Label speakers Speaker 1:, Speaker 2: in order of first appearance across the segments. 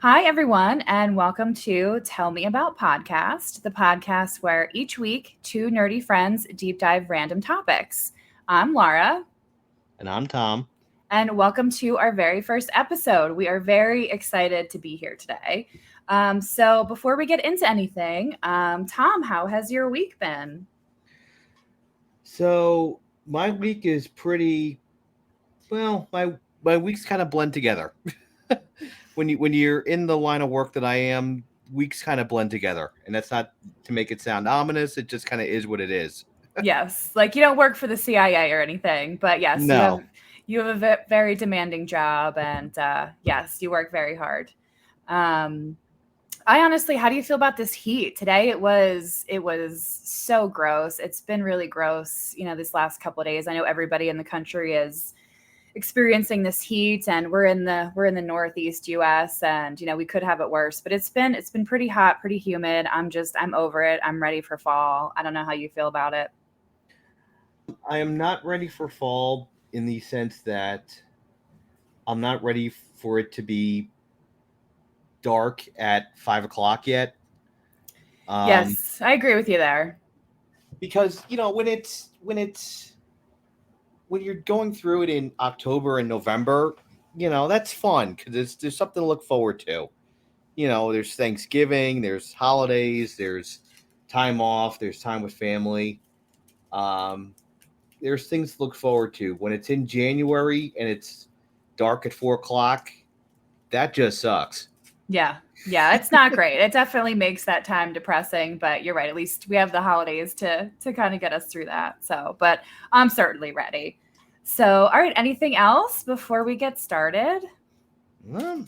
Speaker 1: Hi, everyone, and welcome to Tell Me About Podcast, the podcast where each week two nerdy friends deep dive random topics. I'm Laura,
Speaker 2: And I'm Tom.
Speaker 1: and welcome to our very first episode. We are very excited to be here today. So, before we get into anything, Tom, how has your week been?
Speaker 2: So my week is pretty well. My weeks kind of blend together. When you're in the line of work that I am, weeks kind of blend together, and that's not to make it sound ominous. It just kind of is what it is.
Speaker 1: Yes, like you don't work for the CIA or anything, but yes,
Speaker 2: No,
Speaker 1: you have a very demanding job, and yes, you work very hard. Um, I honestly, how do you feel about this heat? Today it was so gross. It's been really gross, this last couple of days. I know everybody in the country is experiencing this heat and we're in the northeast US and we could have it worse, but it's been pretty hot, pretty humid. I'm over it. I'm ready for fall. I don't know how you feel about it.
Speaker 2: I am not ready for fall in the sense that I'm not ready for it to be dark at 5 o'clock yet. Um,
Speaker 1: Yes, I agree with you there.
Speaker 2: because when you're going through it in October and November, that's fun because there's something to look forward to. There's Thanksgiving, there's holidays, there's time off, there's time with family. Um, there's things to look forward to. When it's in January and it's dark at 4 o'clock, that just sucks.
Speaker 1: Yeah. Yeah, it's not great. It definitely makes that time depressing, but you're right. At least we have the holidays to kind of get us through that. So, but I'm certainly ready. So, all right, anything else before we get started?
Speaker 2: Well,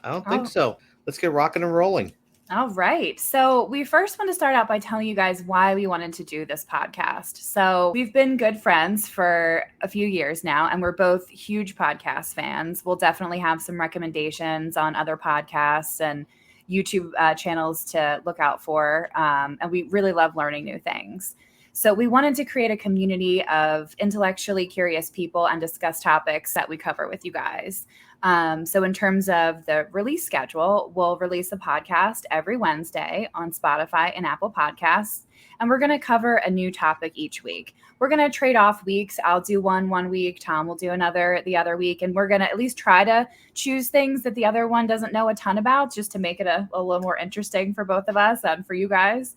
Speaker 2: I don't think
Speaker 1: Oh,
Speaker 2: so. Let's get rocking and rolling.
Speaker 1: all right. So, we first want to start out by telling you guys why we wanted to do this podcast. So, we've been good friends for a few years now, and we're both huge podcast fans. We'll definitely have some recommendations on other podcasts and YouTube channels to look out for. And we really love learning new things. So, we wanted to create a community of intellectually curious people and discuss topics that we cover with you guys. So, in terms of the release schedule, we'll release a podcast every Wednesday on Spotify and Apple Podcasts. And we're going to cover a new topic each week. We're going to trade off weeks. I'll do one week, Tom will do another the other week. And we're going to at least try to choose things that the other one doesn't know a ton about, just to make it a little more interesting for both of us and for you guys.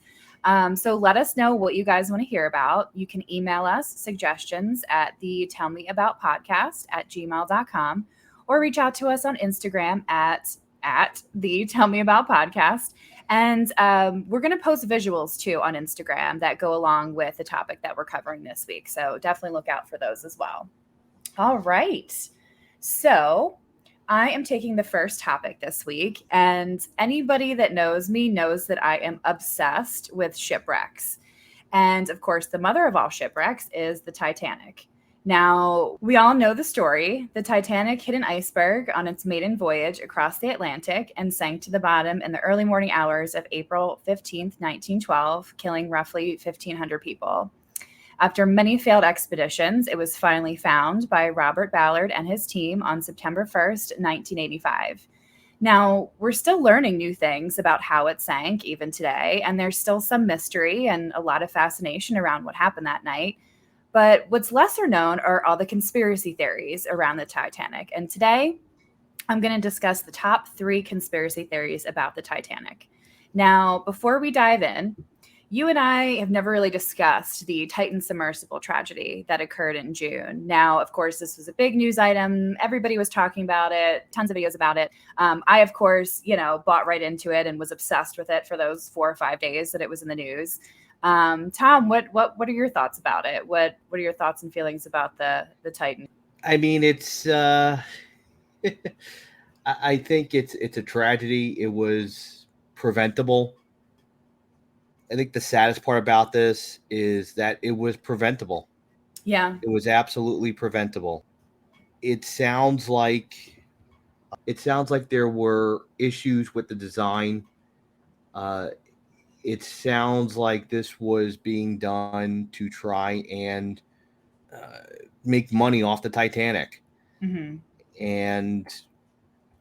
Speaker 1: So let us know what you guys want to hear about. You can email us suggestions at the tell me about podcast at gmail.com or reach out to us on Instagram at the Tell Me About Podcast. And we're going to post visuals too on Instagram that go along with the topic that we're covering this week. So definitely look out for those as well. All right. So I am taking the first topic this week. And anybody that knows me knows that I am obsessed with shipwrecks. And of course, the mother of all shipwrecks is the Titanic. Now, we all know the story. The Titanic hit an iceberg on its maiden voyage across the Atlantic and sank to the bottom in the early morning hours of April 15th, 1912, killing roughly 1,500 people. After many failed expeditions, it was finally found by Robert Ballard and his team on September 1st, 1985. Now, we're still learning new things about how it sank even today, and there's still some mystery and a lot of fascination around what happened that night. But what's lesser known are all the conspiracy theories around the Titanic. And today, I'm going to discuss the top three conspiracy theories about the Titanic. Now, before we dive in, you and I have never really discussed the Titan submersible tragedy that occurred in June. Now, of course, this was a big news item. Everybody was talking about it, tons of videos about it. I, of course, bought right into it and was obsessed with it for those 4 or 5 days that it was in the news. Tom, what are your thoughts about it? What are your thoughts and feelings about the Titan?
Speaker 2: I mean, it's. I think it's a tragedy. It was preventable. I think the saddest part about this is that it was preventable.
Speaker 1: Yeah.
Speaker 2: It was absolutely preventable. It sounds like there were issues with the design. Uh, it sounds like this was being done to try and uh, make money off the Titanic.
Speaker 1: Mm-hmm.
Speaker 2: And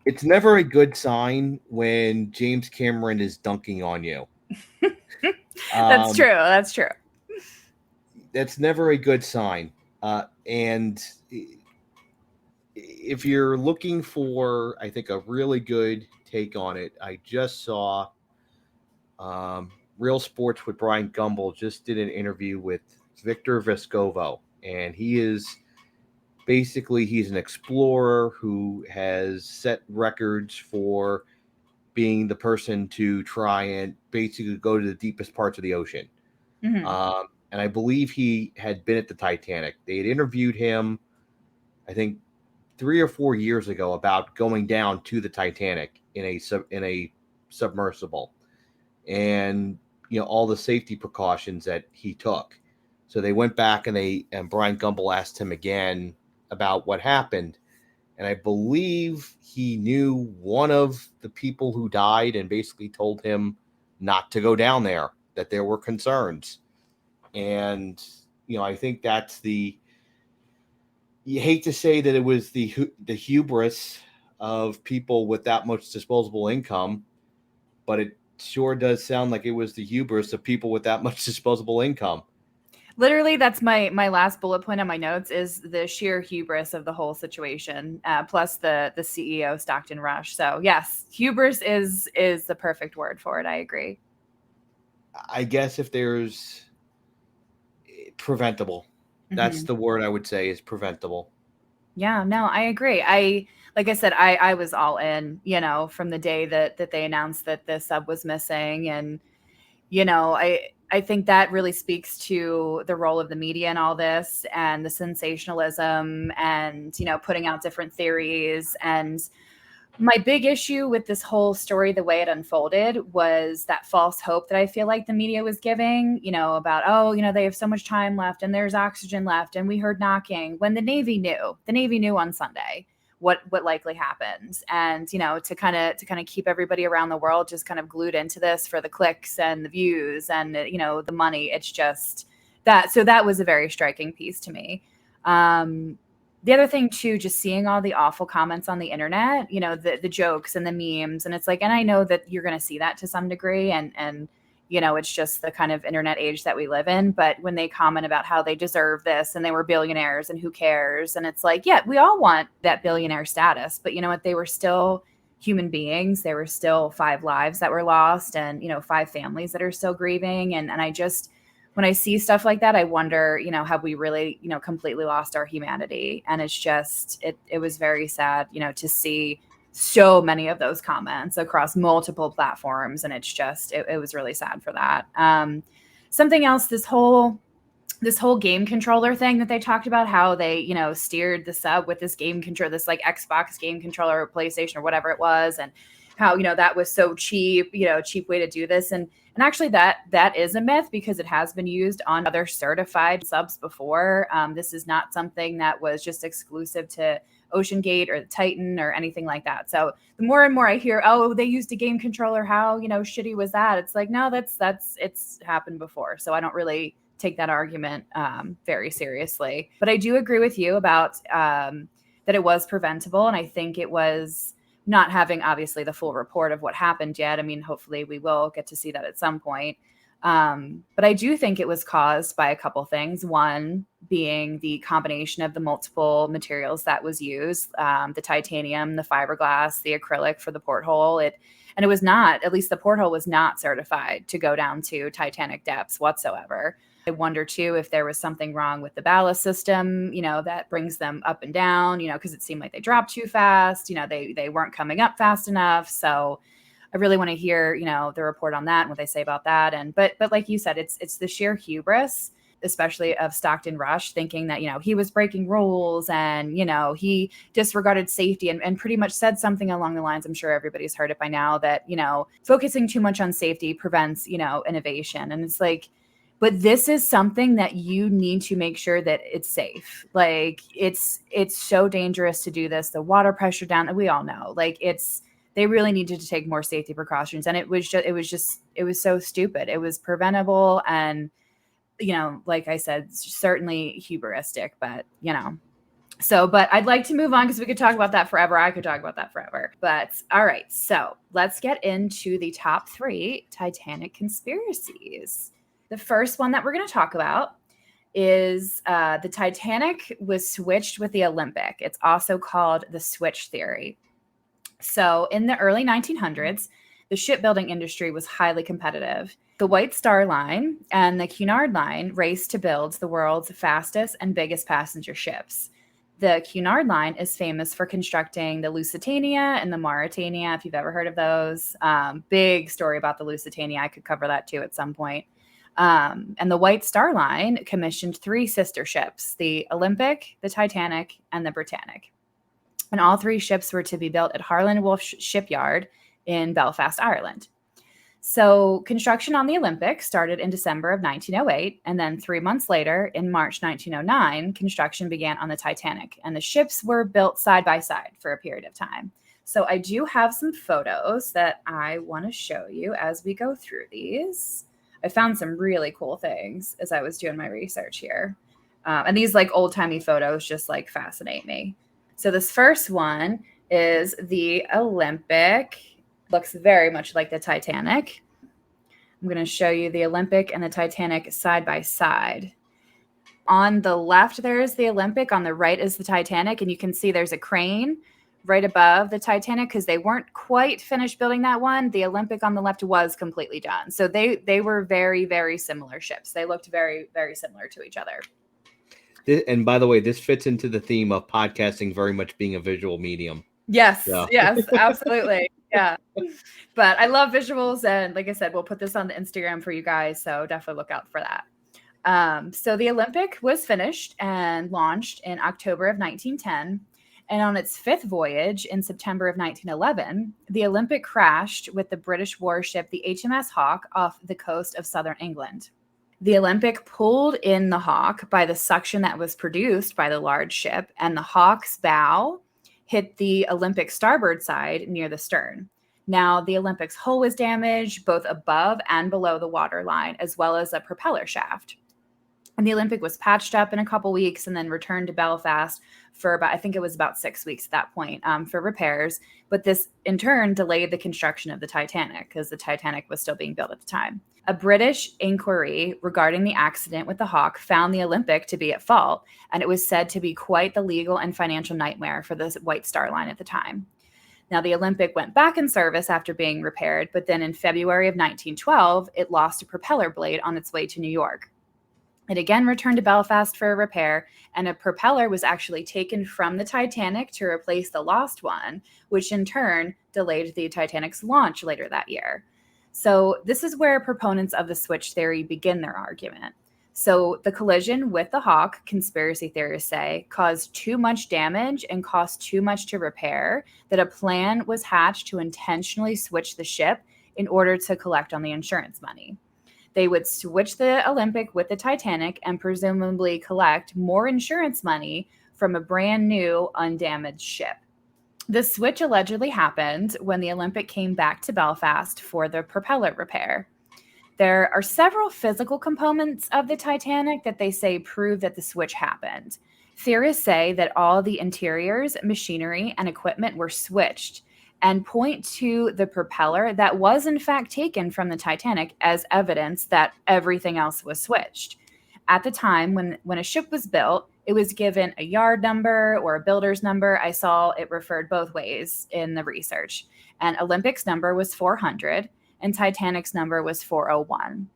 Speaker 2: It's never a good sign when James Cameron is dunking on you.
Speaker 1: That's
Speaker 2: Um,
Speaker 1: true. That's true.
Speaker 2: that's never a good sign. And if you're looking for, I think, a really good take on it, I just saw Real Sports with Brian Gumbel just did an interview with Victor Vescovo, and he's an explorer who has set records for being the person to try and basically go to the deepest parts of the ocean.
Speaker 1: Hmm.
Speaker 2: And I believe he had been at the Titanic. They had interviewed him, I think, 3 or 4 years ago about going down to the Titanic in a submersible, and all the safety precautions that he took. So they went back and Brian Gumbel asked him again about what happened, and I believe he knew one of the people who died and basically told him not to go down there, that there were concerns. And I think that's the you hate to say that it was the hubris of people with that much disposable income, but it sure does sound like it was the hubris of people with that much disposable income.
Speaker 1: Literally, that's my last bullet point on my notes is the sheer hubris of the whole situation, plus the CEO Stockton Rush. So yes, hubris is the perfect word for it. I agree.
Speaker 2: I guess if there's preventable, that's
Speaker 1: Hmm.
Speaker 2: the word I would say, is preventable.
Speaker 1: Yeah, no, I agree. Like I said, I was all in, from the day that they announced that the sub was missing. And I think that really speaks to the role of the media in all this, and the sensationalism, and putting out different theories. And my big issue with this whole story, the way it unfolded, was that false hope that I feel like the media was giving, about, oh, they have so much time left and there's oxygen left and we heard knocking, when the Navy knew on Sunday what likely happened. And to kind of keep everybody around the world just kind of glued into this for the clicks and the views and the money. It's just that was a very striking piece to me. The other thing too, just seeing all the awful comments on the internet, the jokes and the memes, and it's like, and I know that you're going to see that to some degree, and it's just the kind of internet age that we live in. But when they comment about how they deserve this and they were billionaires and who cares, and it's like, yeah, we all want that billionaire status, but you know what? They were still human beings. There were still 5 lives that were lost, and five families that are still grieving, and I just, when I see stuff like that, I wonder, have we really, completely lost our humanity? And it's just, it was very sad, to see so many of those comments across multiple platforms. And it's just, it was really sad for that. Something else, this whole game controller thing that they talked about, how they, steered the sub with this game control, this like Xbox game controller or PlayStation or whatever it was, and how, that was so cheap, cheap way to do this. And actually that is a myth, because it has been used on other certified subs before. This is not something that was just exclusive to Ocean Gate or the Titan or anything like that. So the more and more I hear, oh, they used a game controller, how, shitty was that? It's like, no, it's happened before. So I don't really take that argument very seriously. But I do agree with you about that it was preventable. And I think it was, not having obviously the full report of what happened yet. I mean, hopefully we will get to see that at some point. But I do think it was caused by a couple things. One being the combination of the multiple materials that was used, the titanium, the fiberglass, the acrylic for the porthole. And it was not, at least the porthole was not certified to go down to Titanic depths whatsoever. I wonder too if there was something wrong with the ballast system, that brings them up and down, because it seemed like they dropped too fast, they weren't coming up fast enough. So I really want to hear, the report on that and what they say about that. And but like you said, it's the sheer hubris, especially of Stockton Rush, thinking that, he was breaking rules, and, he disregarded safety, and pretty much said something along the lines, I'm sure everybody's heard it by now, that, focusing too much on safety prevents, innovation. And it's like, but this is something that you need to make sure that it's safe. Like it's so dangerous to do this. The water pressure down, we all know, like they really needed to take more safety precautions. And it was so stupid. It was preventable. And, like I said, certainly hubristic, but so, but I'd like to move on, because we could talk about that forever. I could talk about that forever. But all right, so let's get into the top 3 Titanic conspiracies. The first one that we're going to talk about is the Titanic was switched with the Olympic. It's also called the switch theory. So in the early 1900s, the shipbuilding industry was highly competitive. The White Star Line and the Cunard Line raced to build the world's fastest and biggest passenger ships. The Cunard Line is famous for constructing the Lusitania and the Mauretania, if you've ever heard of those. Big story about the Lusitania. I could cover that too at some point. And the White Star Line commissioned 3 sister ships, the Olympic, the Titanic, and the Britannic. And all 3 ships were to be built at Harland Wolff Shipyard in Belfast, Ireland. So construction on the Olympic started in December of 1908, and then 3 months later, in March 1909, construction began on the Titanic, and the ships were built side by side for a period of time. So I do have some photos that I want to show you as we go through these. I found some really cool things as I was doing my research here. And these like old-timey photos just like fascinate me. So this first one is the Olympic. Looks very much like the Titanic. I'm going to show you the Olympic and the Titanic side by side. On the left, there is the Olympic. On the right is the Titanic. And you can see there's a crane right above the Titanic because they weren't quite finished building that one. The Olympic on the left was completely done. So they were very, very similar ships. They looked very, very similar to each other.
Speaker 2: And by the way, this fits into the theme of podcasting very much being a visual medium.
Speaker 1: Yes, yes, absolutely. Yeah. But I love visuals. And like I said, we'll put this on the Instagram for you guys. So definitely look out for that. So the Olympic was finished and launched in October of 1910. And on its 5th voyage in September of 1911, the Olympic crashed with the British warship, the HMS Hawke, off the coast of southern England. The Olympic pulled in the Hawke by the suction that was produced by the large ship, and the Hawke's bow hit the Olympic starboard side near the stern. Now, the Olympic's hull was damaged both above and below the waterline, as well as a propeller shaft. And the Olympic was patched up in a couple weeks and then returned to Belfast for about, I think it was about 6 weeks at that point, for repairs. But this, in turn, delayed the construction of the Titanic because the Titanic was still being built at the time. A British inquiry regarding the accident with the Hawke found the Olympic to be at fault, and it was said to be quite the legal and financial nightmare for the White Star Line at the time. Now, the Olympic went back in service after being repaired, but then in February of 1912, it lost a propeller blade on its way to New York. It again returned to Belfast for a repair, and a propeller was actually taken from the Titanic to replace the lost one, which in turn delayed the Titanic's launch later that year. So this is where proponents of the switch theory begin their argument. So the collision with the Hawke, conspiracy theorists say, caused too much damage and cost too much to repair that a plan was hatched to intentionally switch the ship in order to collect on the insurance money. They would switch the Olympic with the Titanic and presumably collect more insurance money from a brand new, undamaged ship. The switch allegedly happened when the Olympic came back to Belfast for the propeller repair. There are several physical components of the Titanic that they say prove that the switch happened. Theorists say that all the interiors, machinery, and equipment were switched and point to the propeller that was in fact taken from the Titanic as evidence that everything else was switched. At the time when a ship was built, it was given a yard number or a builder's number. I saw it referred both ways in the research. And Olympic's number was 400 and Titanic's number was 401.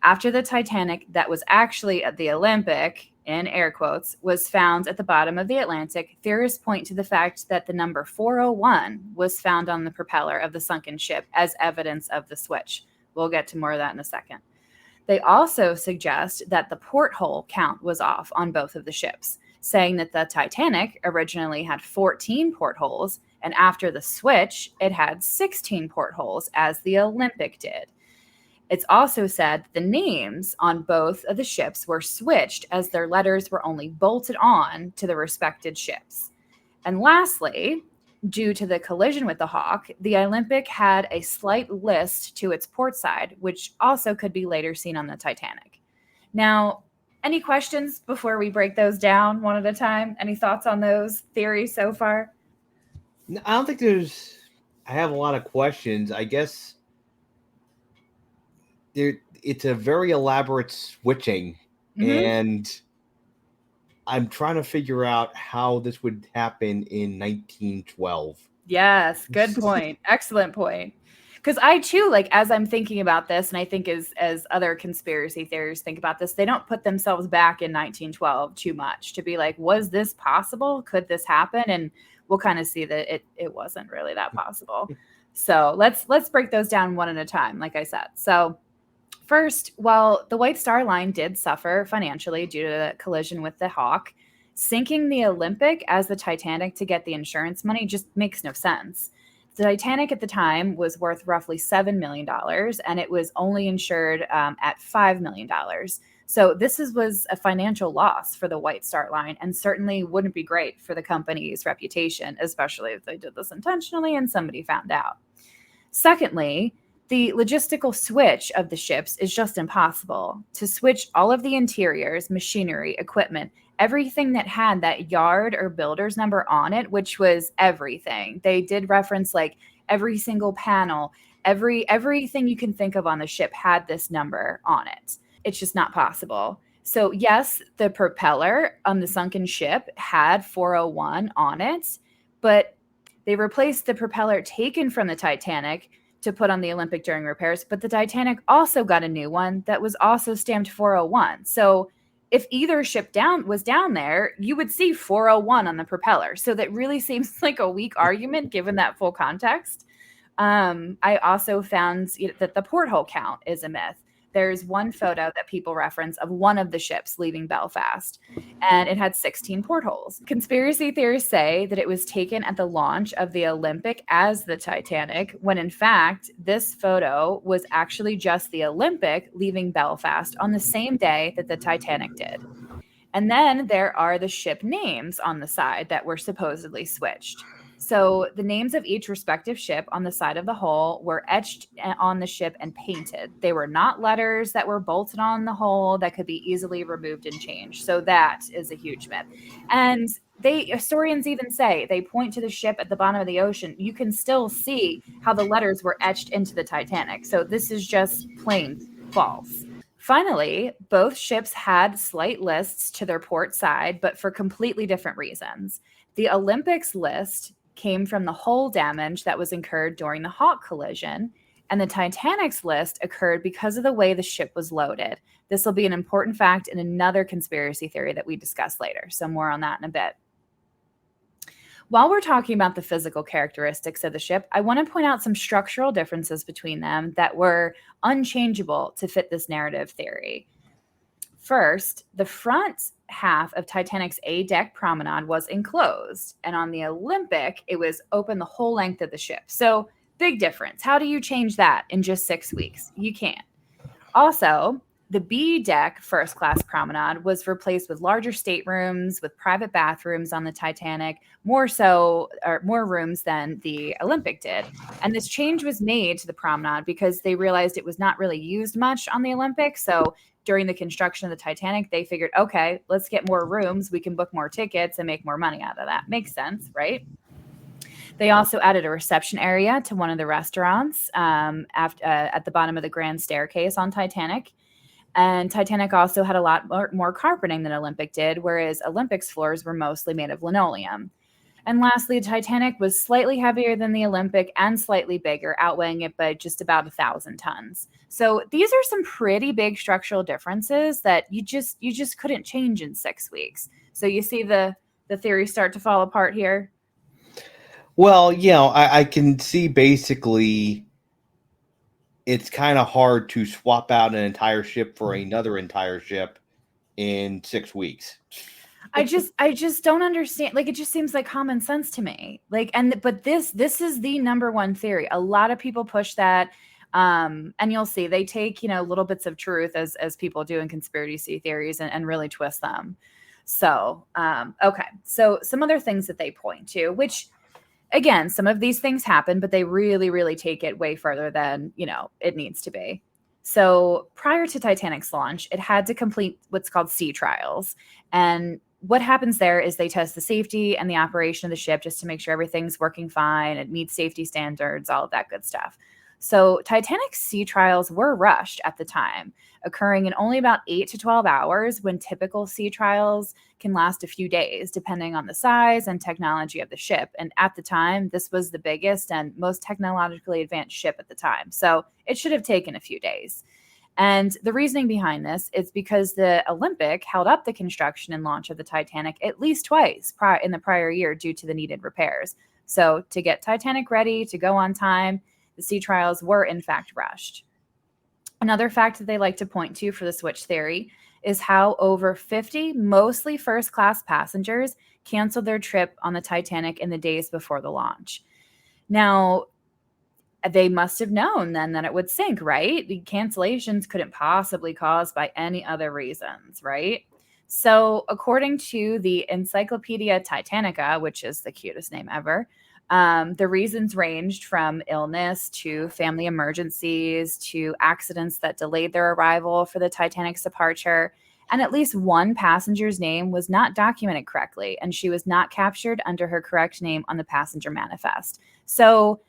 Speaker 1: After the Titanic that was actually at the Olympic, in air quotes, was found at the bottom of the Atlantic, theorists point to the fact that the number 401 was found on the propeller of the sunken ship as evidence of the switch. We'll get to more of that in a second. They also suggest that the porthole count was off on both of the ships, saying that the Titanic originally had 14 portholes, and after the switch, it had 16 portholes, as the Olympic did. It's also said that the names on both of the ships were switched as their letters were only bolted on to the respected ships. And lastly, due to the collision with the Hawke, the Olympic had a slight list to its port side, which also could be later seen on the Titanic. Now, any questions before we break those down one at a time? Any thoughts on those theories so far?
Speaker 2: I don't think there's I have a lot of questions. I guess it's a very elaborate switching,
Speaker 1: Hmm.
Speaker 2: and I'm trying to figure out how this would happen in 1912.
Speaker 1: Yes, good point. Excellent point. Because I too, like, as I'm thinking about this, and I think as other conspiracy theorists think about this, they don't put themselves back in 1912 too much to be like, was this possible? Could this happen? And we'll kind of see that it wasn't really that possible. So let's break those down one at a time, like I said. So first, while the White Star Line did suffer financially due to the collision with the Hawk, sinking the Olympic as the Titanic to get the insurance money just makes no sense. The Titanic at the time was worth roughly $7 million, and it was only insured at $5 million. So was a financial loss for the White Star Line, and certainly wouldn't be great for the company's reputation, especially if they did this intentionally and somebody found out. Secondly, the logistical switch of the ships is just impossible. To switch all of the interiors, machinery, equipment, everything that had that yard or builder's number on it, which was everything. They did reference like every single panel, everything you can think of on the ship had this number on it. It's just not possible. So, yes, the propeller on the sunken ship had 401 on it, but they replaced the propeller taken from the Titanic to put on the Olympic during repairs, but the Titanic also got a new one that was also stamped 401. So if either ship down was down there, you would see 401 on the propeller. So that really seems like a weak argument given that full context. I also found that the porthole count is a myth. There's one photo that people reference of one of the ships leaving Belfast, and it had 16 portholes. Conspiracy theorists say that it was taken at the launch of the Olympic as the Titanic, when in fact, this photo was actually just the Olympic leaving Belfast on the same day that the Titanic did. And then there are the ship names on the side that were supposedly switched. So the names of each respective ship on the side of the hull were etched on the ship and painted. They were not letters that were bolted on the hull that could be easily removed and changed. So that is a huge myth. And historians even say, they point to the ship at the bottom of the ocean. You can still see how the letters were etched into the Titanic. So this is just plain false. Finally, both ships had slight lists to their port side, but for completely different reasons. The Olympics list came from the hull damage that was incurred during the Hawk collision, and the Titanic's list occurred because of the way the ship was loaded. This will be an important fact in another conspiracy theory that we discuss later, so more on that in a bit. While we're talking about the physical characteristics of the ship, I want to point out some structural differences between them that were unchangeable to fit this narrative theory. First, the front half of Titanic's A deck promenade was enclosed, and on the Olympic, it was open the whole length of the ship. So, big difference. How do you change that in just 6 weeks? You can't. Also, the B deck first class promenade was replaced with larger staterooms with private bathrooms on the Titanic, more so or more rooms than the Olympic did. And this change was made to the promenade because they realized it was not really used much on the Olympic. So during the construction of the Titanic, they figured, okay, let's get more rooms. We can book more tickets and make more money out of that. Makes sense, right? They also added a reception area to one of the restaurants at the bottom of the grand staircase on Titanic. And Titanic also had a lot more carpeting than Olympic did, whereas Olympic's floors were mostly made of linoleum. And lastly, Titanic was slightly heavier than the Olympic and slightly bigger, outweighing it by just about 1,000 tons. So these are some pretty big structural differences that you just couldn't change in 6 weeks. So you see the theory start to fall apart here.
Speaker 2: Well, I can see basically it's kind of hard to swap out an entire ship for another entire ship in 6 weeks.
Speaker 1: I just don't understand. Like, it just seems like common sense to me. Like, but this is the number one theory. A lot of people push that. And you'll see they take, little bits of truth as people do in conspiracy theories and really twist them. So, okay. So some other things that they point to, which again, some of these things happen, but they really, really take it way further than, it needs to be. So prior to Titanic's launch, it had to complete what's called sea trials. And what happens there is they test the safety and the operation of the ship just to make sure everything's working fine, it meets safety standards, all of that good stuff. So Titanic's sea trials were rushed at the time, occurring in only about 8 to 12 hours when typical sea trials can last a few days, depending on the size and technology of the ship. And at the time, this was the biggest and most technologically advanced ship at the time. So it should have taken a few days. And the reasoning behind this is because the Olympic held up the construction and launch of the Titanic at least twice in the prior year due to the needed repairs. So to get Titanic ready to go on time, the sea trials were in fact rushed. Another fact that they like to point to for the switch theory is how over 50 mostly first class passengers canceled their trip on the Titanic in the days before the launch. Now, they must have known then that it would sink, right? The cancellations couldn't possibly caused by any other reasons, right? So, according to the Encyclopedia Titanica, which is the cutest name ever, the reasons ranged from illness to family emergencies to accidents that delayed their arrival for the Titanic's departure. And at least one passenger's name was not documented correctly, and she was not captured under her correct name on the passenger manifest. So,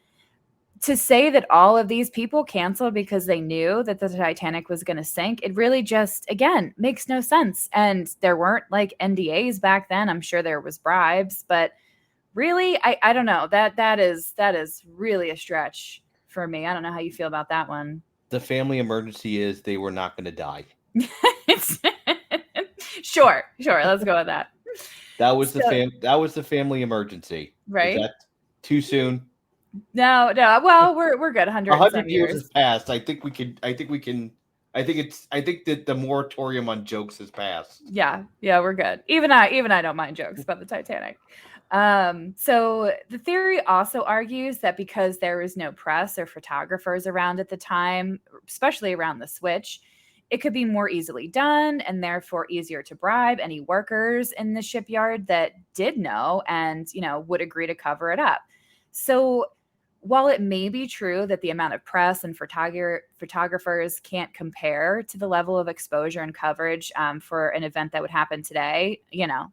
Speaker 1: to say that all of these people canceled because they knew that the Titanic was going to sink, it really just, again, makes no sense. And there weren't like NDAs back then. I'm sure there was bribes, but really, I don't know. That is really a stretch for me. I don't know how you feel about that one.
Speaker 2: The family emergency is they were not going to die.
Speaker 1: Sure. Let's go with that.
Speaker 2: That was the family emergency.
Speaker 1: Right?
Speaker 2: Is that too soon?
Speaker 1: No. Well, we're good.
Speaker 2: 100 years has passed. I think that the moratorium on jokes has passed.
Speaker 1: Yeah, we're good. Even I don't mind jokes about the Titanic. So the theory also argues that because there was no press or photographers around at the time, especially around the switch, it could be more easily done and therefore easier to bribe any workers in the shipyard that did know and, would agree to cover it up. So while it may be true that the amount of press and photographers can't compare to the level of exposure and coverage for an event that would happen today,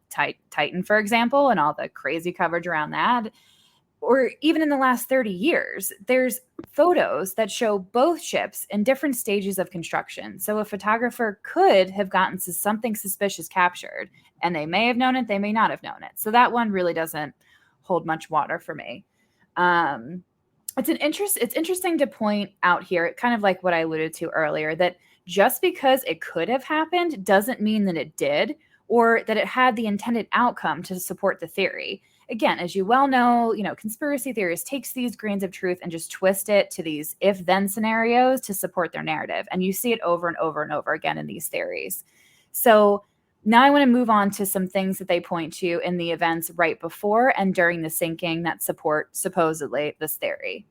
Speaker 1: Titan, for example, and all the crazy coverage around that, or even in the last 30 years, there's photos that show both ships in different stages of construction. So a photographer could have gotten something suspicious captured, and they may have known it, they may not have known it. So that one really doesn't hold much water for me. It's interesting to point out here, kind of like what I alluded to earlier, that just because it could have happened doesn't mean that it did or that it had the intended outcome to support the theory. Again, as you well know, conspiracy theorists takes these grains of truth and just twist it to these if-then scenarios to support their narrative. And you see it over and over and over again in these theories. So now I want to move on to some things that they point to in the events right before and during the sinking that support supposedly this theory.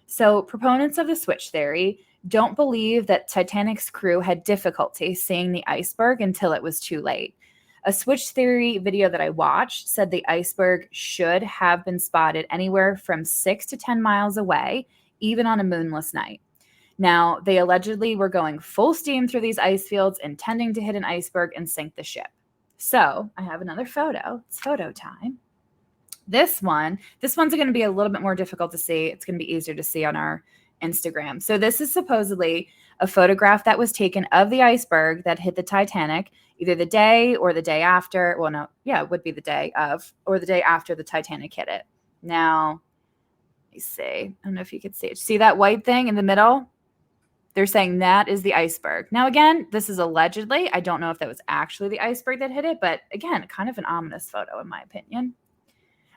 Speaker 1: So proponents of the switch theory don't believe that Titanic's crew had difficulty seeing the iceberg until it was too late. A switch theory video that I watched said the iceberg should have been spotted anywhere from 6 to 10 miles away, even on a moonless night. Now, they allegedly were going full steam through these ice fields, intending to hit an iceberg and sink the ship. So I have another photo. It's photo time. This one's going to be a little bit more difficult to see. It's going to be easier to see on our Instagram. So this is supposedly a photograph that was taken of the iceberg that hit the Titanic, either the day or the day after. Well, no, yeah, it would be the day of or the day after the Titanic hit it. Now, let me see. I don't know if you could see it. See that white thing in the middle? They're saying that is the iceberg. Now, again, this is allegedly. I don't know if that was actually the iceberg that hit it, but again, kind of an ominous photo in my opinion.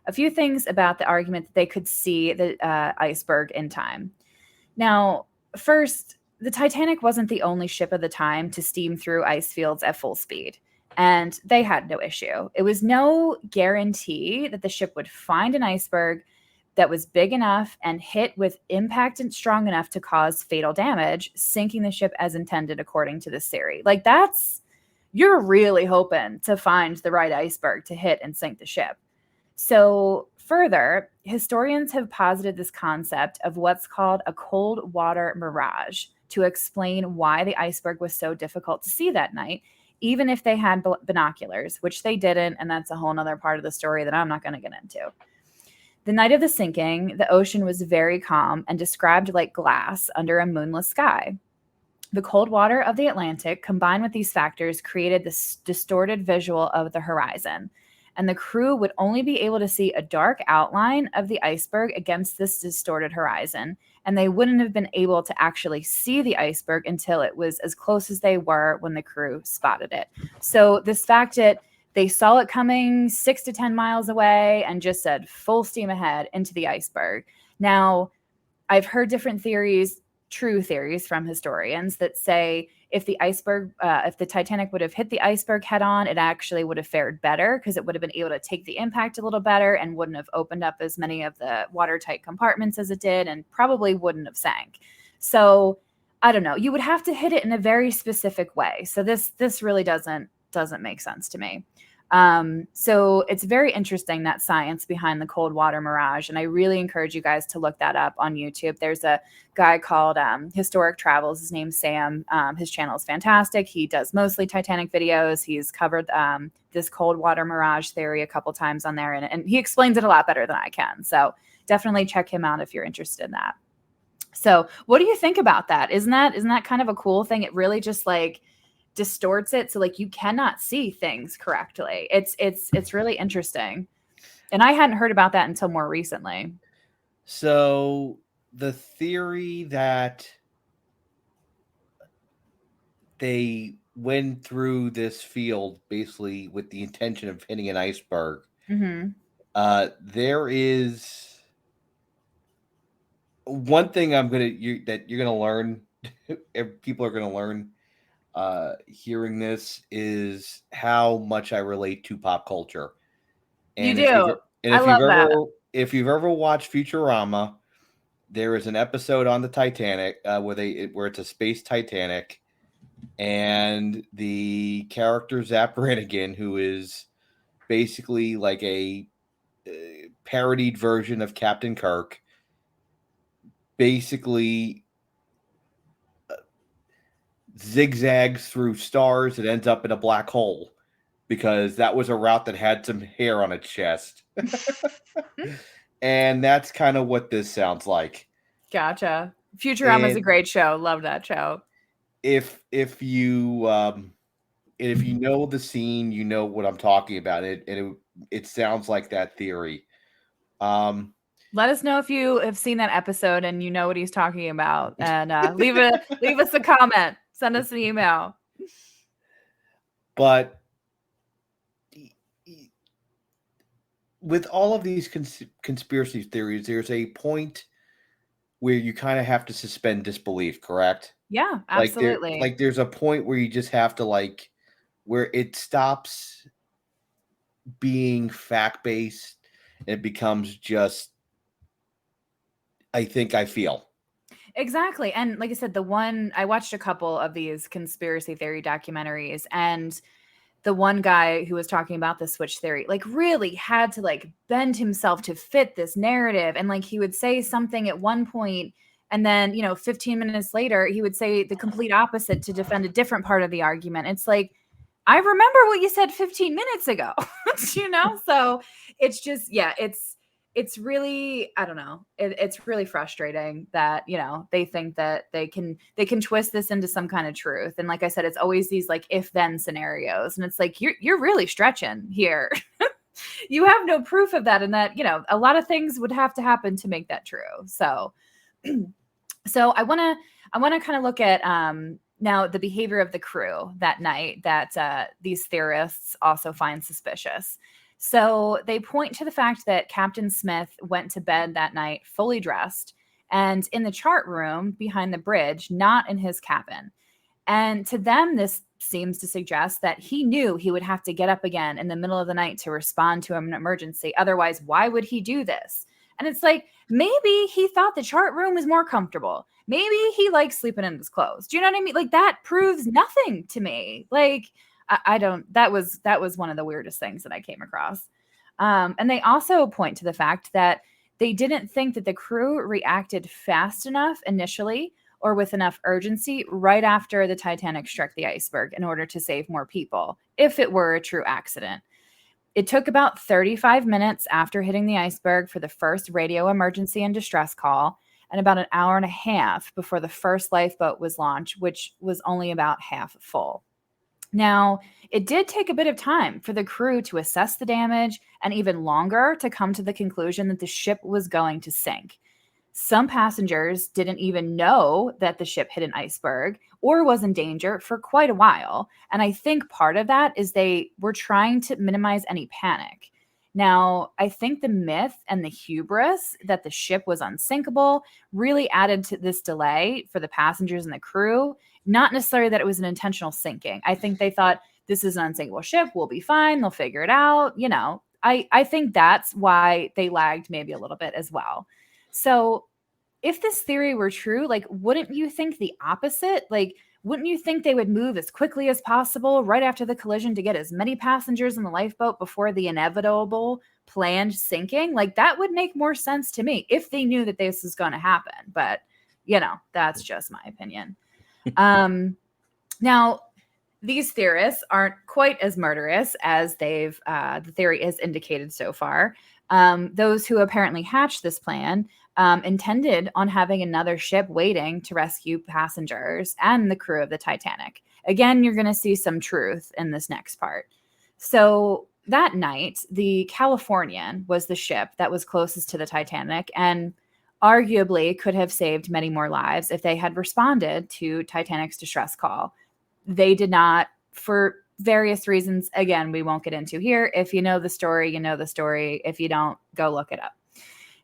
Speaker 1: A few things about the argument that they could see the iceberg in time. Now, first, the Titanic wasn't the only ship of the time to steam through ice fields at full speed, and they had no issue. It was no guarantee that the ship would find an iceberg that was big enough and hit with impact and strong enough to cause fatal damage, sinking the ship as intended according to this theory. Like you're really hoping to find the right iceberg to hit and sink the ship. So further, historians have posited this concept of what's called a cold water mirage to explain why the iceberg was so difficult to see that night, even if they had binoculars, which they didn't. And that's a whole nother part of the story that I'm not going to get into. The night of the sinking, the ocean was very calm and described like glass under a moonless sky. The cold water of the Atlantic, combined with these factors, created this distorted visual of the horizon. And the crew would only be able to see a dark outline of the iceberg against this distorted horizon. And they wouldn't have been able to actually see the iceberg until it was as close as they were when the crew spotted it. So, this fact that they saw it coming 6 to 10 miles away and just said full steam ahead into the iceberg. Now, I've heard different theories, true theories from historians that say if the Titanic would have hit the iceberg head on, it actually would have fared better because it would have been able to take the impact a little better and wouldn't have opened up as many of the watertight compartments as it did, and probably wouldn't have sank. So I don't know. You would have to hit it in a very specific way. So this really doesn't make sense to me. So it's very interesting, that science behind the cold water mirage. And I really encourage you guys to look that up on YouTube. There's a guy called Historic Travels. His name's Sam. His channel is fantastic. He does mostly Titanic videos. He's covered this cold water mirage theory a couple times on there, and he explains it a lot better than I can. So definitely check him out if you're interested in that. So what do you think about that? Isn't that kind of a cool thing? It really just like distorts it so like you cannot see things correctly. It's really interesting, and I hadn't heard about that until more recently.
Speaker 2: So the theory that they went through this field basically with the intention of hitting an iceberg.
Speaker 1: Mm-hmm.
Speaker 2: There is one thing that you're gonna learn. People are gonna learn hearing this is how much I relate to pop culture. And
Speaker 1: You do. I love that.
Speaker 2: If you've ever watched Futurama, there is an episode on the Titanic where it's a space Titanic, and the character Zap Brannigan, who is basically like a parodied version of Captain Kirk, basically zigzags through stars and ends up in a black hole because that was a route that had some hair on its chest. And that's kind of what this sounds like.
Speaker 1: Gotcha. Futurama is a great show. Love that show.
Speaker 2: If you know the scene, you know what I'm talking about. It sounds like that theory.
Speaker 1: Let us know if you have seen that episode and you know what he's talking about, and leave us a comment. Send us an email.
Speaker 2: But with all of these conspiracy theories, there's a point where you kind of have to suspend disbelief, correct?
Speaker 1: Yeah, absolutely.
Speaker 2: There's a point where you just have to where it stops being fact-based and it becomes just, I think I feel.
Speaker 1: Exactly. And like I said, I watched a couple of these conspiracy theory documentaries, and the one guy who was talking about the switch theory, like really had to like bend himself to fit this narrative. And like, he would say something at one point, and then, 15 minutes later, he would say the complete opposite to defend a different part of the argument. It's like, I remember what you said 15 minutes ago, So it's just, yeah, it's really, I don't know. It's really frustrating that, they think that they can twist this into some kind of truth. And like I said, it's always these like if then scenarios. And it's like, you're really stretching here. You have no proof of that. And that, a lot of things would have to happen to make that true. So, I want to kind of look at, now the behavior of the crew that night that these theorists also find suspicious. So they point to the fact that Captain Smith went to bed that night fully dressed and in the chart room behind the bridge, not in his cabin. And to them, this seems to suggest that he knew he would have to get up again in the middle of the night to respond to an emergency. Otherwise, why would he do this? And it's like, maybe he thought the chart room was more comfortable. Maybe he likes sleeping in his clothes. Do you know what I mean? Like, that proves nothing to me. Like, I don't, that was one of the weirdest things that I came across. And they also point to the fact that they didn't think that the crew reacted fast enough initially, or with enough urgency right after the Titanic struck the iceberg in order to save more people, if it were a true accident. It took about 35 minutes after hitting the iceberg for the first radio emergency and distress call, and about an hour and a half before the first lifeboat was launched, which was only about half full. Now, it did take a bit of time for the crew to assess the damage and even longer to come to the conclusion that the ship was going to sink. Some passengers didn't even know that the ship hit an iceberg or was in danger for quite a while. And I think part of that is they were trying to minimize any panic. Now, I think the myth and the hubris that the ship was unsinkable really added to this delay for the passengers and the crew. Not necessarily that it was an intentional sinking. I think they thought this is an unsinkable ship. We'll be fine. They'll figure it out. I think that's why they lagged maybe a little bit as well. So if this theory were true, like, wouldn't you think the opposite? Like, wouldn't you think they would move as quickly as possible right after the collision to get as many passengers in the lifeboat before the inevitable planned sinking? Like, that would make more sense to me if they knew that this was going to happen. But, that's just my opinion. Now, these theorists aren't quite as murderous as the theory is indicated so far. Those who apparently hatched this plan intended on having another ship waiting to rescue passengers and the crew of the Titanic. Again, you're going to see some truth in this next part. So that night, the Californian was the ship that was closest to the Titanic and arguably could have saved many more lives if they had responded to Titanic's distress call. They did not, for various reasons. Again, we won't get into here. If you know the story, you know the story. If you don't, go look it up.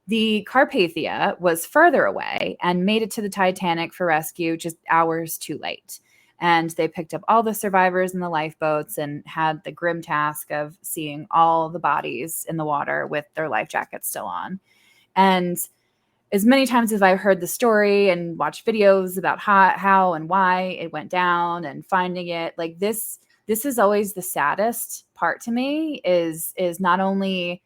Speaker 1: The Carpathia was further away and made it to the Titanic for rescue just hours too late. And they picked up all the survivors in the lifeboats and had the grim task of seeing all the bodies in the water with their life jackets still on. And as many times as I've heard the story and watched videos about how and why it went down and finding it, like this is always the saddest part to me is not only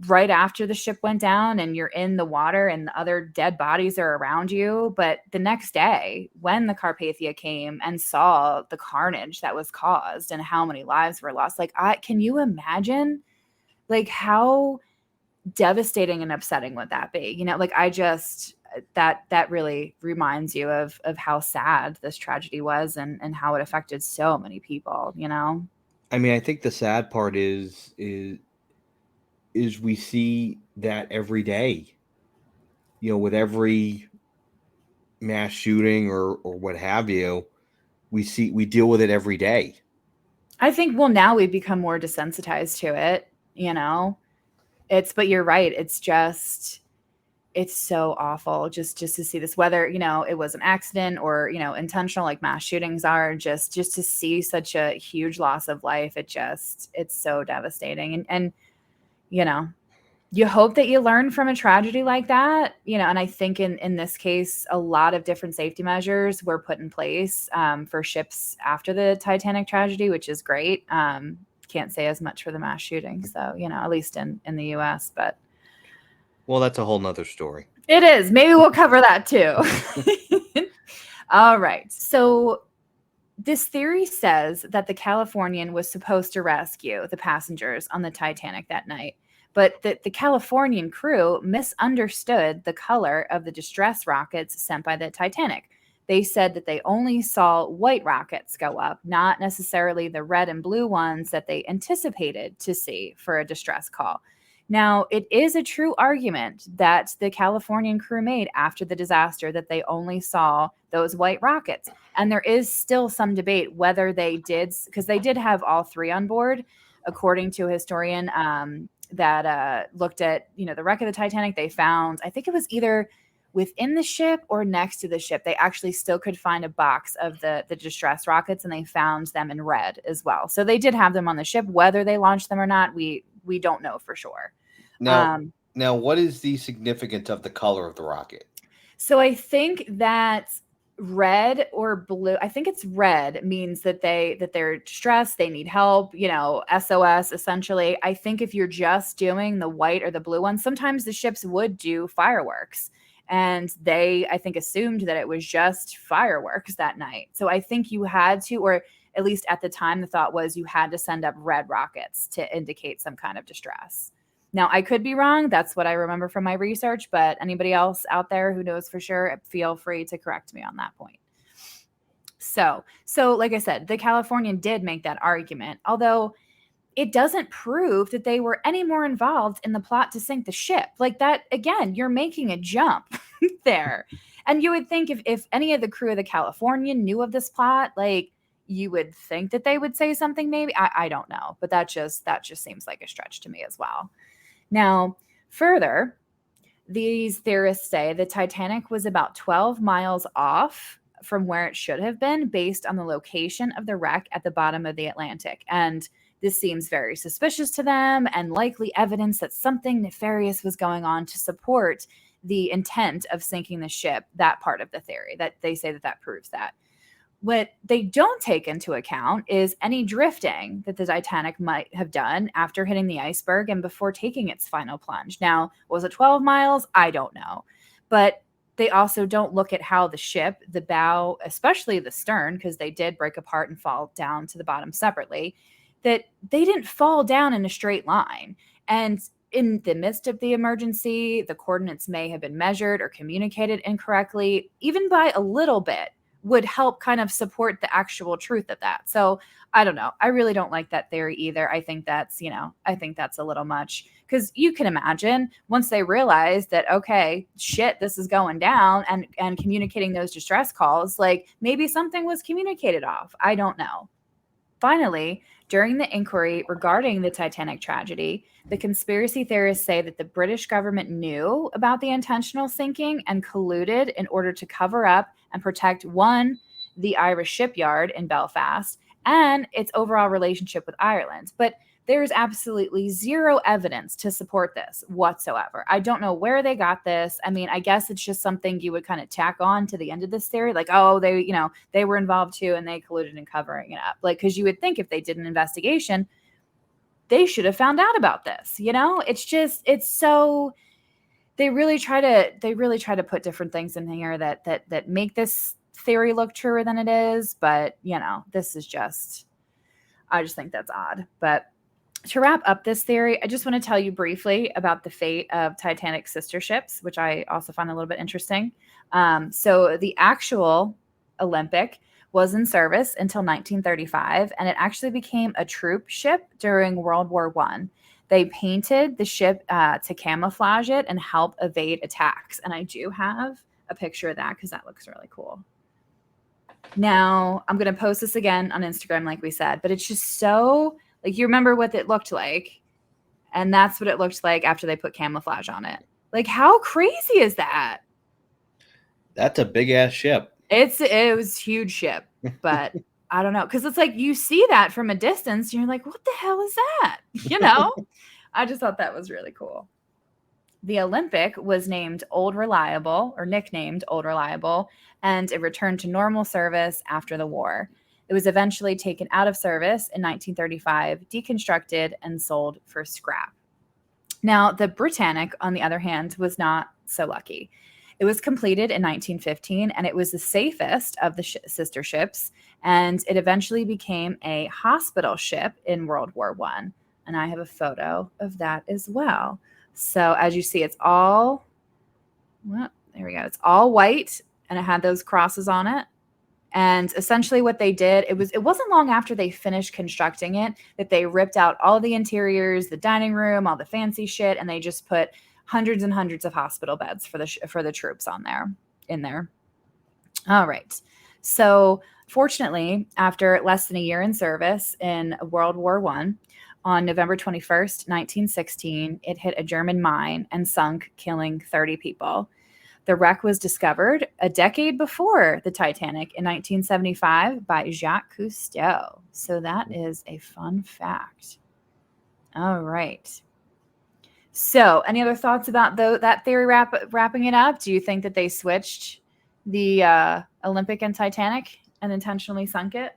Speaker 1: right after the ship went down and you're in the water and the other dead bodies are around you, but the next day when the Carpathia came and saw the carnage that was caused and how many lives were lost, like, can you imagine like how devastating and upsetting would that be? Like, I just, that really reminds you of how sad this tragedy was and how it affected so many people.
Speaker 2: I mean, I think the sad part is we see that every day, with every mass shooting or what have you, we deal with it every day.
Speaker 1: I think, well, now we've become more desensitized to it, but you're right. It's so awful just to see this, whether, it was an accident or, intentional, like mass shootings are, just to see such a huge loss of life. It's so devastating. And you hope that you learn from a tragedy like that, and I think in this case, a lot of different safety measures were put in place for ships after the Titanic tragedy, which is great. Can't say as much for the mass shootings, though, at least in the US, but.
Speaker 2: Well, that's a whole nother story.
Speaker 1: It is. Maybe we'll cover that too. All right. So this theory says that the Californian was supposed to rescue the passengers on the Titanic that night, but that the Californian crew misunderstood the color of the distress rockets sent by the Titanic. They said that they only saw white rockets go up, not necessarily the red and blue ones that they anticipated to see for a distress call. Now, it is a true argument that the Californian crew made after the disaster that they only saw those white rockets. And there is still some debate whether they did, because they did have all three on board, according to a historian that looked at, the wreck of the Titanic. They found, I think it was either within the ship or next to the ship, they actually still could find a box of the distress rockets, and they found them in red as well. So they did have them on the ship. Whether they launched them or not, we don't know for sure.
Speaker 2: Now, what is the significance of the color of the rocket?
Speaker 1: So I think that red or blue, I think it's red, means that they're distressed, they need help, SOS essentially. I think if you're just doing the white or the blue one, sometimes the ships would do fireworks. And they, I think, assumed that it was just fireworks that night. So I think you had to, or at least at the time, the thought was you had to send up red rockets to indicate some kind of distress. Now, I could be wrong. That's what I remember from my research. But anybody else out there who knows for sure, feel free to correct me on that point. So like I said, the Californian did make that argument, although it doesn't prove that they were any more involved in the plot to sink the ship. Like that, again, you're making a jump there. And you would think if any of the crew of the Californian knew of this plot, like you would think that they would say something maybe. I don't know. But that just seems like a stretch to me as well. Now, further, these theorists say the Titanic was about 12 miles off from where it should have been based on the location of the wreck at the bottom of the Atlantic. And this seems very suspicious to them and likely evidence that something nefarious was going on to support the intent of sinking the ship, that part of the theory, that they say that proves that. What they don't take into account is any drifting that the Titanic might have done after hitting the iceberg and before taking its final plunge. Now, was it 12 miles? I don't know. But they also don't look at how the ship, the bow, especially the stern, because they did break apart and fall down to the bottom separately, that they didn't fall down in a straight line. And in the midst of the emergency, the coordinates may have been measured or communicated incorrectly, even by a little bit would help kind of support the actual truth of that. So I don't know. I really don't like that theory either. I think that's a little much, because you can imagine once they realize that, okay, shit, this is going down, and communicating those distress calls, like maybe something was communicated off. I don't know. Finally, during the inquiry regarding the Titanic tragedy, the conspiracy theorists say that the British government knew about the intentional sinking and colluded in order to cover up and protect, one, the Irish shipyard in Belfast, and its overall relationship with Ireland. But there's absolutely zero evidence to support this whatsoever. I don't know where they got this. I mean, I guess it's just something you would kind of tack on to the end of this theory. Like, oh, they were involved too, and they colluded in covering it up. Like, because you would think if they did an investigation, they should have found out about this. It's so, they really try to put different things in here that make this theory look truer than it is. But, this is just, I just think that's odd. But to wrap up this theory, I just want to tell you briefly about the fate of Titanic's sister ships, which I also find a little bit interesting. So the actual Olympic was in service until 1935, and it actually became a troop ship during World War I. They painted the ship to camouflage it and help evade attacks. And I do have a picture of that because that looks really cool. Now, I'm going to post this again on Instagram, like we said, but it's just so... like, you remember what it looked like, and that's what it looked like after they put camouflage on it. Like, how crazy is that?
Speaker 2: That's a big-ass ship.
Speaker 1: It was a huge ship, but I don't know. Because it's like you see that from a distance, and you're like, what the hell is that? I just thought that was really cool. The Olympic was named Old Reliable, or nicknamed Old Reliable, and it returned to normal service after the war. It was eventually taken out of service in 1935, deconstructed, and sold for scrap. Now, the Britannic, on the other hand, was not so lucky. It was completed in 1915, and it was the safest of the sister ships, and it eventually became a hospital ship in World War I. And I have a photo of that as well. So as you see, it's all, well, there we go. It's all white, and it had those crosses on it. And essentially what they did, it wasn't long after they finished constructing it that they ripped out all the interiors, the dining room, all the fancy shit, and they just put hundreds and hundreds of hospital beds for the troops in there. All right. So fortunately, after less than a year in service in World War I, on November 21st, 1916, it hit a German mine and sunk, killing 30 people. The wreck was discovered a decade before the Titanic in 1975 by Jacques Cousteau. So that is a fun fact. All right. So any other thoughts about that theory wrapping it up? Do you think that they switched the Olympic and Titanic and intentionally sunk it?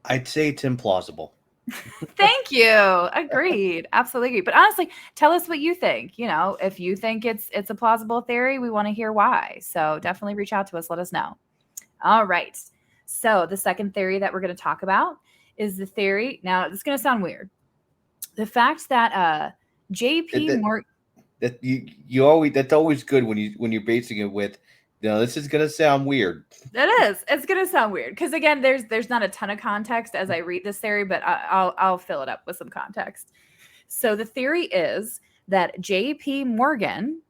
Speaker 2: I'd say it's implausible.
Speaker 1: Thank you. Agreed. Absolutely agree. But honestly, tell us what you think. If you think it's a plausible theory, we want to hear why. So definitely reach out to us. Let us know. All right. So the second theory that we're going to talk about is the theory. Now, this is going to sound weird. The fact that
Speaker 2: That,
Speaker 1: J.P.
Speaker 2: that,
Speaker 1: Morgan.
Speaker 2: that you always that's always good when you're basing it with, this is gonna sound weird.
Speaker 1: It is. It's gonna sound weird because again, there's not a ton of context as I read this theory, but I'll fill it up with some context. So the theory is that J.P. Morgan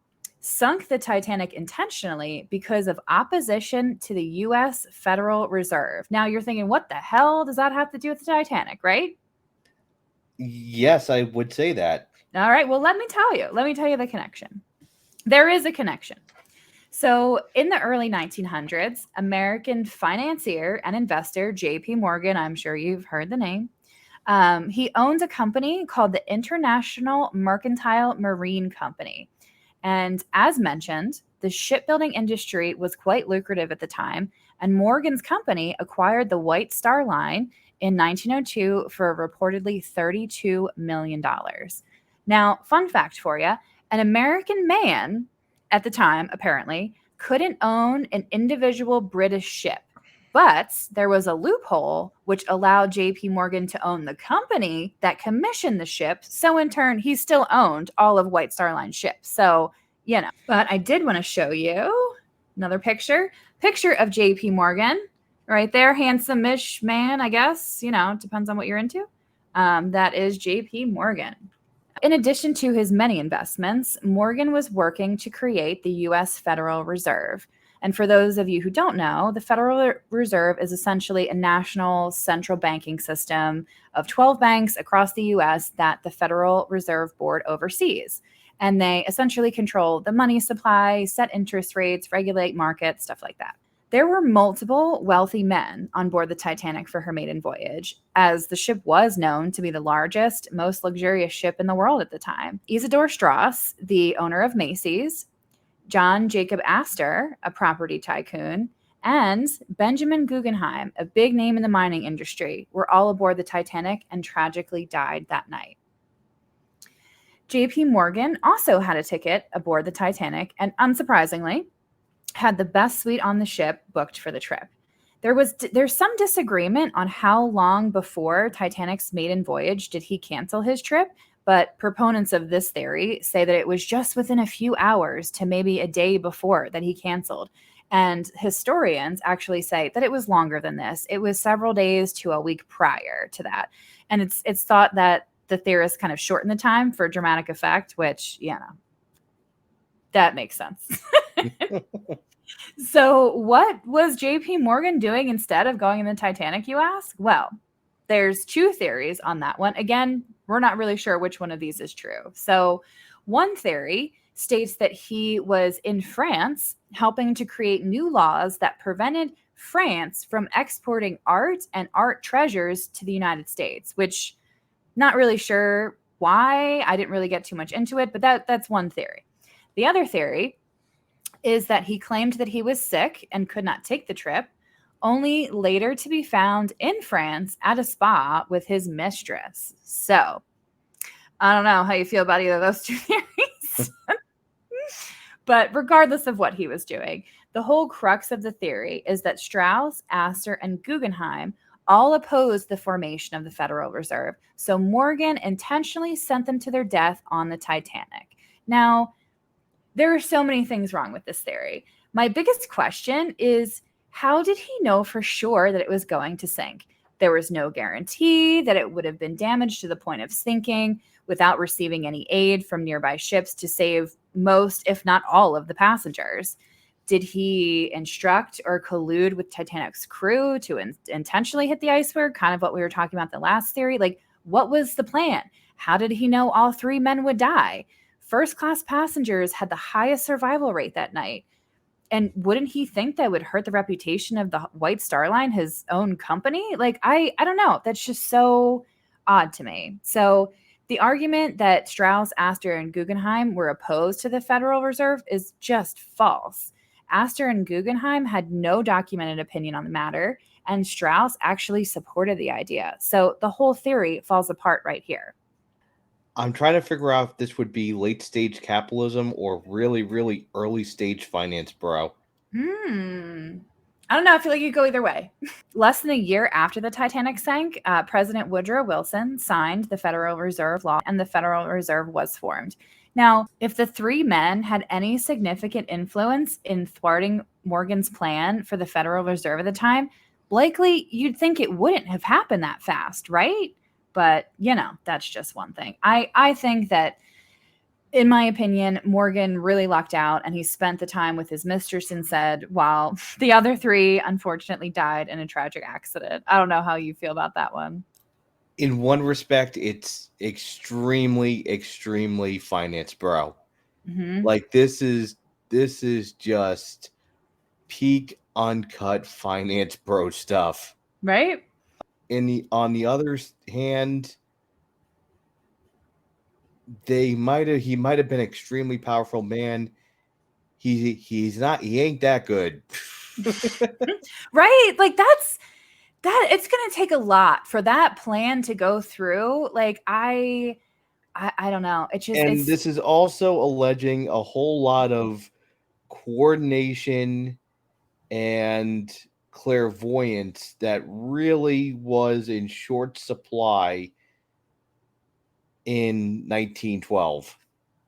Speaker 1: sunk the Titanic intentionally because of opposition to the U.S. Federal Reserve. Now you're thinking, what the hell does that have to do with the Titanic, right?
Speaker 2: Yes, I would say that.
Speaker 1: All right. Well, let me tell you. Let me tell you the connection. There is a connection. So, in the early 1900s, American financier and investor J.P. Morgan, I'm sure you've heard the name, he owns a company called the International Mercantile Marine Company. And as mentioned, the shipbuilding industry was quite lucrative at the time, and Morgan's company acquired the White Star Line in 1902 for reportedly $32 million. Now, fun fact for you, an American man at the time, apparently, couldn't own an individual British ship. But there was a loophole which allowed JP Morgan to own the company that commissioned the ship. So in turn, he still owned all of White Star Line ships. So, But I did want to show you another picture of JP Morgan right there. Handsome-ish man, I guess. Depends on what you're into. That is JP Morgan. In addition to his many investments, Morgan was working to create the U.S. Federal Reserve. And for those of you who don't know, the Federal Reserve is essentially a national central banking system of 12 banks across the U.S. that the Federal Reserve Board oversees. And they essentially control the money supply, set interest rates, regulate markets, stuff like that. There were multiple wealthy men on board the Titanic for her maiden voyage, as the ship was known to be the largest, most luxurious ship in the world at the time. Isidor Strass, the owner of Macy's, John Jacob Astor, a property tycoon, and Benjamin Guggenheim, a big name in the mining industry, were all aboard the Titanic and tragically died that night. JP Morgan also had a ticket aboard the Titanic and, unsurprisingly, had the best suite on the ship booked for the trip. There's some disagreement on how long before Titanic's maiden voyage did he cancel his trip, but proponents of this theory say that it was just within a few hours to maybe a day before that he canceled. And historians actually say that it was longer than this. It was several days to a week prior to that. And it's thought that the theorists kind of shortened the time for dramatic effect, which, that makes sense. So, what was JP Morgan doing instead of going in the Titanic, you ask? Well, there's two theories on that one. Again, we're not really sure which one of these is true. So, one theory states that he was in France helping to create new laws that prevented France from exporting art and art treasures to the United States, which not really sure why. I didn't really get too much into it, but that's one theory. The other theory is that he claimed that he was sick and could not take the trip, only later to be found in France at a spa with his mistress. So, I don't know how you feel about either of those two theories. But regardless of what he was doing, the whole crux of the theory is that Strauss, Astor, and Guggenheim all opposed the formation of the Federal Reserve. So Morgan intentionally sent them to their death on the Titanic. Now, there are so many things wrong with this theory. My biggest question is, how did he know for sure that it was going to sink? There was no guarantee that it would have been damaged to the point of sinking without receiving any aid from nearby ships to save most, if not all, of the passengers. Did he instruct or collude with Titanic's crew to intentionally hit the iceberg? Kind of what we were talking about the last theory. Like, what was the plan? How did he know all three men would die? First-class passengers had the highest survival rate that night. And wouldn't he think that would hurt the reputation of the White Star Line, his own company? Like, I don't know. That's just so odd to me. So the argument that Strauss, Astor, and Guggenheim were opposed to the Federal Reserve is just false. Astor and Guggenheim had no documented opinion on the matter, and Strauss actually supported the idea. So the whole theory falls apart right here.
Speaker 2: I'm trying to figure out if this would be late stage capitalism or really, really early stage finance, bro.
Speaker 1: I don't know. I feel like you go either way. Less than a year after the Titanic sank, President Woodrow Wilson signed the Federal Reserve Law, and the Federal Reserve was formed. Now, if the three men had any significant influence in thwarting Morgan's plan for the Federal Reserve at the time, likely you'd think it wouldn't have happened that fast, right? But, that's just one thing. I think that, in my opinion, Morgan really lucked out, and he spent the time with his mistress instead, while the other three unfortunately died in a tragic accident. I don't know how you feel about that one.
Speaker 2: In one respect, it's extremely, extremely finance, bro.
Speaker 1: Mm-hmm.
Speaker 2: Like this is just peak uncut finance bro stuff.
Speaker 1: Right?
Speaker 2: On the other hand, he might have been an extremely powerful man. He ain't that good.
Speaker 1: Right? Like that it's going to take a lot for that plan to go through. Like I don't know.
Speaker 2: And
Speaker 1: It's
Speaker 2: this is also alleging a whole lot of coordination and clairvoyance that really was in short supply in 1912.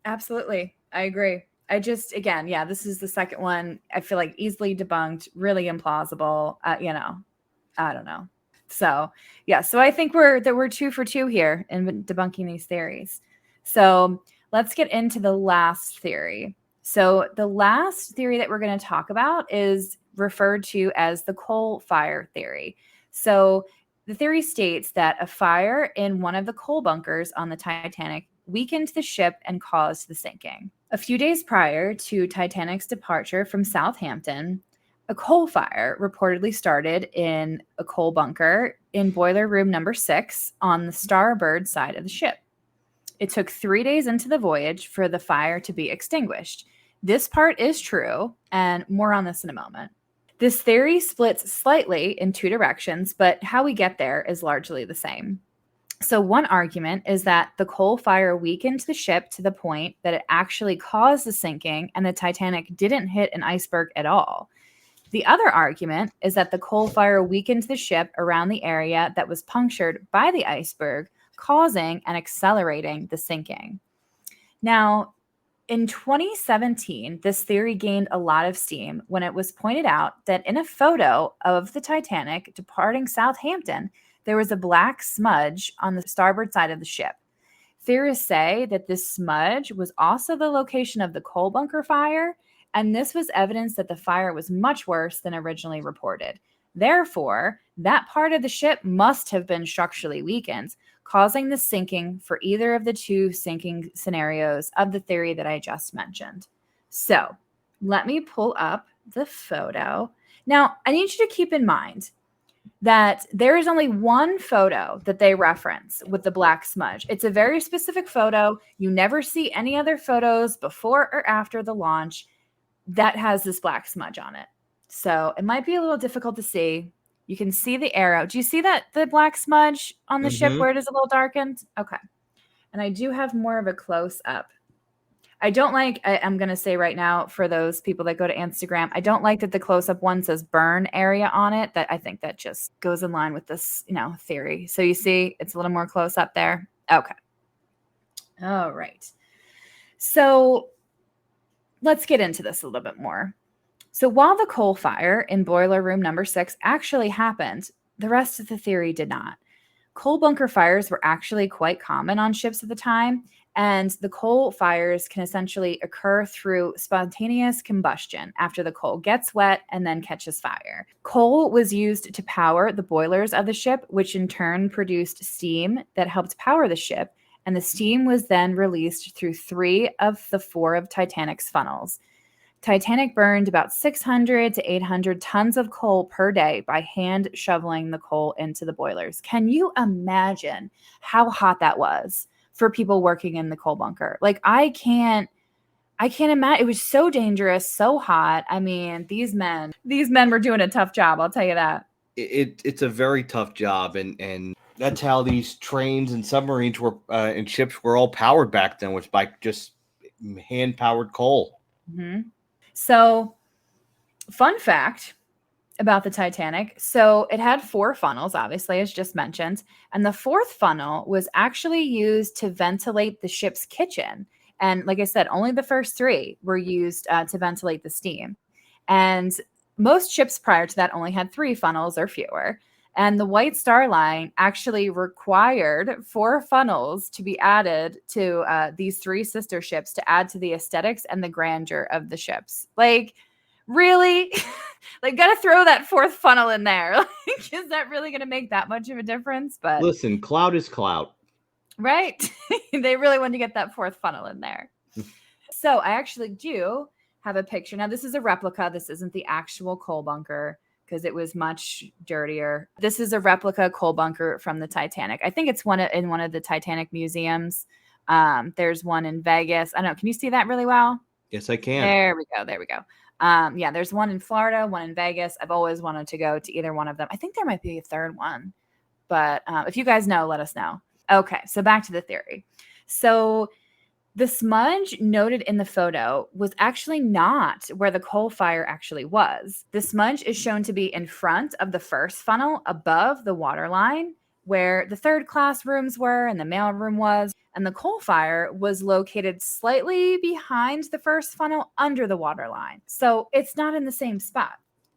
Speaker 1: absolutely. I agree. Again, yeah, this is the second one. I feel like easily debunked, really implausible. I don't know. So, yeah, so I think we're 2 for 2 here in debunking these theories. So, let's get into the last theory. So, the last theory that we're going to talk about is referred to as the coal fire theory. So, the theory states that a fire in one of the coal bunkers on the Titanic weakened the ship and caused the sinking. A few days prior to Titanic's departure from Southampton, a coal fire reportedly started in a coal bunker in boiler room number 6 on the starboard side of the ship. It took 3 days into the voyage for the fire to be extinguished. This part is true, and more on this in a moment. This theory splits slightly in 2 directions, but how we get there is largely the same. So, one argument is that the coal fire weakened the ship to the point that it actually caused the sinking, and the Titanic didn't hit an iceberg at all. The other argument is that the coal fire weakened the ship around the area that was punctured by the iceberg, causing and accelerating the sinking. Now, in 2017, this theory gained a lot of steam when it was pointed out that in a photo of the Titanic departing Southampton, there was a black smudge on the starboard side of the ship. Theorists say that this smudge was also the location of the coal bunker fire, and this was evidence that the fire was much worse than originally reported. Therefore, that part of the ship must have been structurally weakened, causing the sinking for either of the 2 sinking scenarios of the theory that I just mentioned. So, let me pull up the photo. Now, I need you to keep in mind that there is only one photo that they reference with the black smudge. It's a very specific photo. You never see any other photos before or after the launch that has this black smudge on it. So it might be a little difficult to see. You can see the arrow. Do you see that the black smudge on the ship where it is a little darkened? Okay. And I do have more of a close up. I'm going to say right now for those people that go to Instagram, I don't like that the close up one says burn area on it. That I think that just goes in line with this, theory. So you see it's a little more close up there. Okay. All right. So let's get into this a little bit more. So while the coal fire in boiler room number 6 actually happened, the rest of the theory did not. Coal bunker fires were actually quite common on ships at the time, and the coal fires can essentially occur through spontaneous combustion after the coal gets wet and then catches fire. Coal was used to power the boilers of the ship, which in turn produced steam that helped power the ship, and the steam was then released through 3 of the 4 of Titanic's funnels. Titanic burned about 600 to 800 tons of coal per day by hand shoveling the coal into the boilers. Can you imagine how hot that was for people working in the coal bunker? Like I can't imagine. It was so dangerous, so hot. I mean, these men were doing a tough job, I'll tell you that.
Speaker 2: it's a very tough job, and that's how these trains and submarines were and ships were all powered back then, was by just hand powered coal.
Speaker 1: Mm-hmm. So, fun fact about the Titanic. So it had 4 funnels, obviously, as just mentioned. And the 4th funnel was actually used to ventilate the ship's kitchen. And like I said, only the first 3 were used to ventilate the steam. And most ships prior to that only had 3 funnels or fewer. And the White Star Line actually required 4 funnels to be added to these 3 sister ships to add to the aesthetics and the grandeur of the ships. Like, really? Like, gotta throw that 4th funnel in there. Like, is that really gonna make that much of a difference? But
Speaker 2: Listen, clout is clout.
Speaker 1: right. They really wanted to get that 4th funnel in there. So I actually do have a picture. Now, this is a replica. This isn't the actual coal bunker because it was much dirtier. This is a replica coal bunker from the Titanic. I think it's in one of the Titanic museums. There's one in Vegas. I don't know. Can you see that really well?
Speaker 2: Yes, I can.
Speaker 1: There we go. There we go. Yeah, there's one in Florida, one in Vegas. I've always wanted to go to either one of them. I think there might be a third one, but if you guys know, let us know. Okay, so back to the theory. So the smudge noted in the photo was actually not where the coal fire actually was. The smudge is shown to be in front of the first funnel above the water line, where the 3rd class rooms were and the mail room was. And the coal fire was located slightly behind the first funnel under the water line. So it's not in the same spot.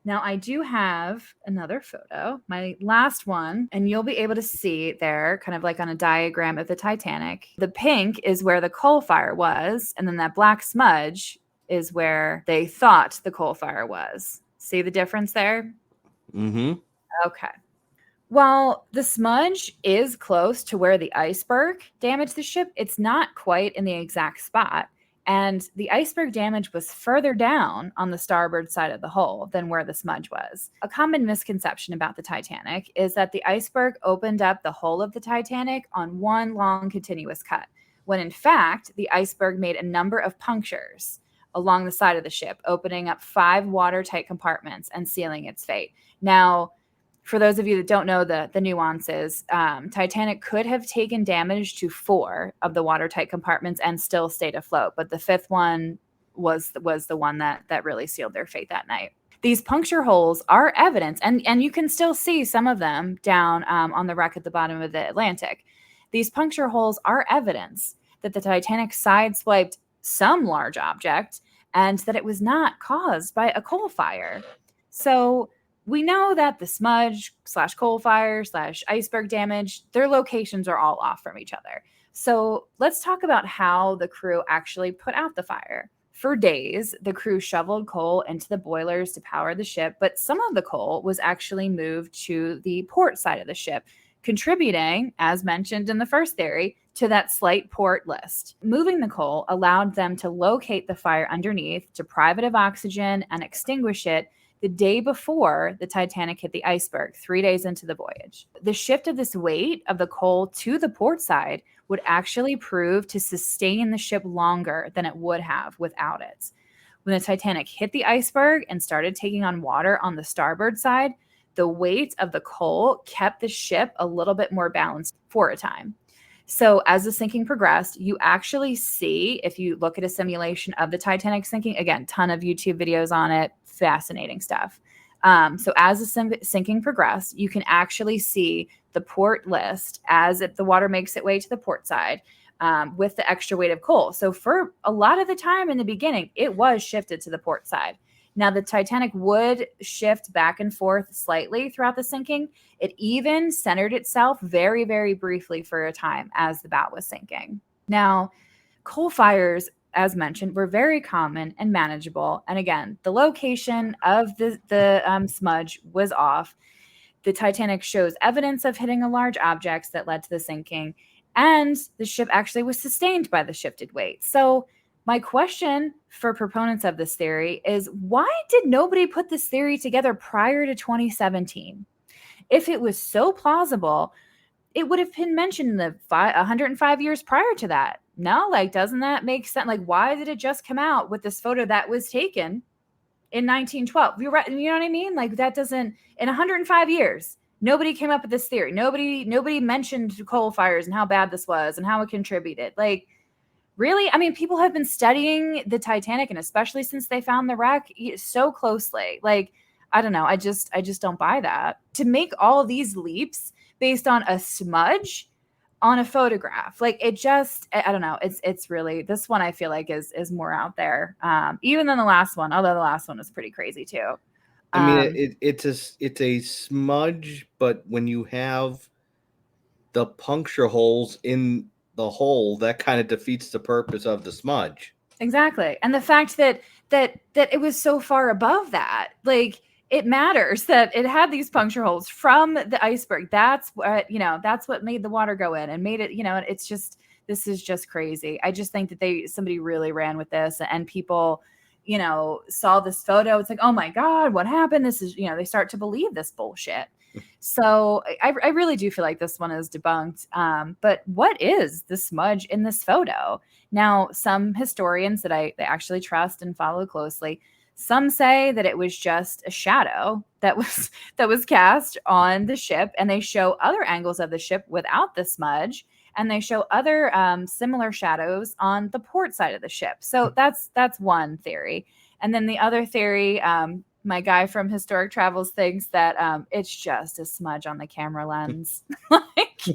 Speaker 1: Now, I do have another photo, my last one, and you'll be able to see there, kind of like on a diagram of the Titanic. The pink is where the coal fire was, and then that black smudge is where they thought the coal fire was. See the difference there?
Speaker 2: Mm-hmm.
Speaker 1: Okay. While the smudge is close to where the iceberg damaged the ship, it's not quite in the exact spot. And the iceberg damage was further down on the starboard side of the hull than where the smudge was. A common misconception about the Titanic is that the iceberg opened up the hull of the Titanic on one long continuous cut, when in fact, the iceberg made a number of punctures along the side of the ship, opening up 5 watertight compartments and sealing its fate. Now, for those of you that don't know the nuances, Titanic could have taken damage to 4 of the watertight compartments and still stayed afloat, but the 5th one was the one that really sealed their fate that night. These puncture holes are evidence, and you can still see some of them down on the wreck at the bottom of the Atlantic. These puncture holes are evidence that the Titanic sideswiped some large object and that it was not caused by a coal fire. So we know that the smudge / coal fire / iceberg damage, their locations are all off from each other. So let's talk about how the crew actually put out the fire. For days, the crew shoveled coal into the boilers to power the ship, but some of the coal was actually moved to the port side of the ship, contributing, as mentioned in the first theory, to that slight port list. Moving the coal allowed them to locate the fire underneath, deprive it of oxygen, and extinguish it the day before the Titanic hit the iceberg, 3 days into the voyage. The shift of this weight of the coal to the port side would actually prove to sustain the ship longer than it would have without it. When the Titanic hit the iceberg and started taking on water on the starboard side, the weight of the coal kept the ship a little bit more balanced for a time. So as the sinking progressed, you actually see, if you look at a simulation of the Titanic sinking, again, ton of YouTube videos on it, fascinating stuff. So as the sinking progressed, you can actually see the port list as if the water makes its way to the port side with the extra weight of coal. So for a lot of the time in the beginning, it was shifted to the port side. Now, the Titanic would shift back and forth slightly throughout the sinking. It even centered itself very, very briefly for a time as the boat was sinking. Now, coal fires, as mentioned, were very common and manageable. And again, the location of the smudge was off. The Titanic shows evidence of hitting a large object that led to the sinking, and the ship actually was sustained by the shifted weight. So my question for proponents of this theory is, why did nobody put this theory together prior to 2017? If it was so plausible, it would have been mentioned in the 105 years prior to that. No, like, doesn't that make sense? Like, why did it just come out with this photo that was taken in 1912. You know what I mean? Like that doesn't, in 105 years, nobody came up with this theory. Nobody mentioned coal fires and how bad this was and how it contributed. Like, really? I mean, people have been studying the Titanic, and especially since they found the wreck, so closely. Like, I don't know. I just don't buy that. To make all these leaps based on a smudge on a photograph, like it just, I don't know. It's really, this one I feel like is more out there, even than the last one. Although the last one was pretty crazy too.
Speaker 2: I mean,
Speaker 1: Um,
Speaker 2: it's a smudge, but when you have the puncture holes in the hole, that kind of defeats the purpose of the smudge.
Speaker 1: Exactly. And the fact that it was so far above that, like it matters that it had these puncture holes from the iceberg. That's what, that's what made the water go in and made it, it's just, this is just crazy. I just think that somebody really ran with this, and people, saw this photo. It's like, oh my God, what happened? This is, they start to believe this bullshit. So I really do feel like this one is debunked. But what is the smudge in this photo? Now, some historians that I actually trust and follow closely, some say that it was just a shadow that was that was cast on the ship, and they show other angles of the ship without the smudge, and they show other similar shadows on the port side of the ship. So that's one theory, and then the other theory. My guy from Historic Travels thinks that it's just a smudge on the camera lens. Like,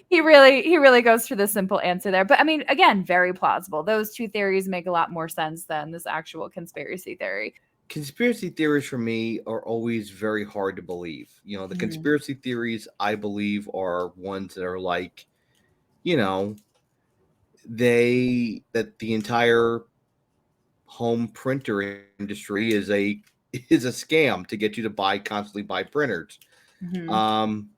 Speaker 1: he really goes for the simple answer there. But I mean, again, very plausible. Those two theories make a lot more sense than this actual conspiracy theory.
Speaker 2: Conspiracy theories for me are always very hard to believe. The
Speaker 1: Mhm.
Speaker 2: conspiracy theories I believe are ones that are like, you know, that the entire home printer industry is a scam to get you to constantly buy printers.
Speaker 1: Mhm.
Speaker 2: Um,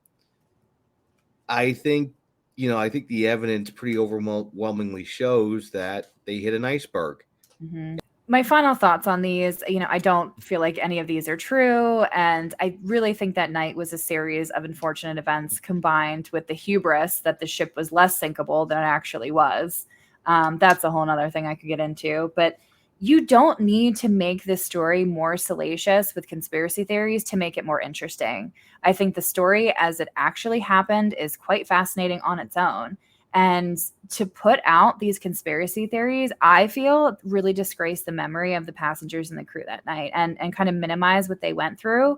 Speaker 2: I think I think the evidence pretty overwhelmingly shows that they hit an iceberg.
Speaker 1: Mhm. My final thoughts on these, I don't feel like any of these are true. And I really think that night was a series of unfortunate events combined with the hubris that the ship was less sinkable than it actually was. That's a whole nother thing I could get into. But you don't need to make this story more salacious with conspiracy theories to make it more interesting. I think the story as it actually happened is quite fascinating on its own. And to put out these conspiracy theories, I feel really disgrace the memory of the passengers and the crew that night, and kind of minimize what they went through,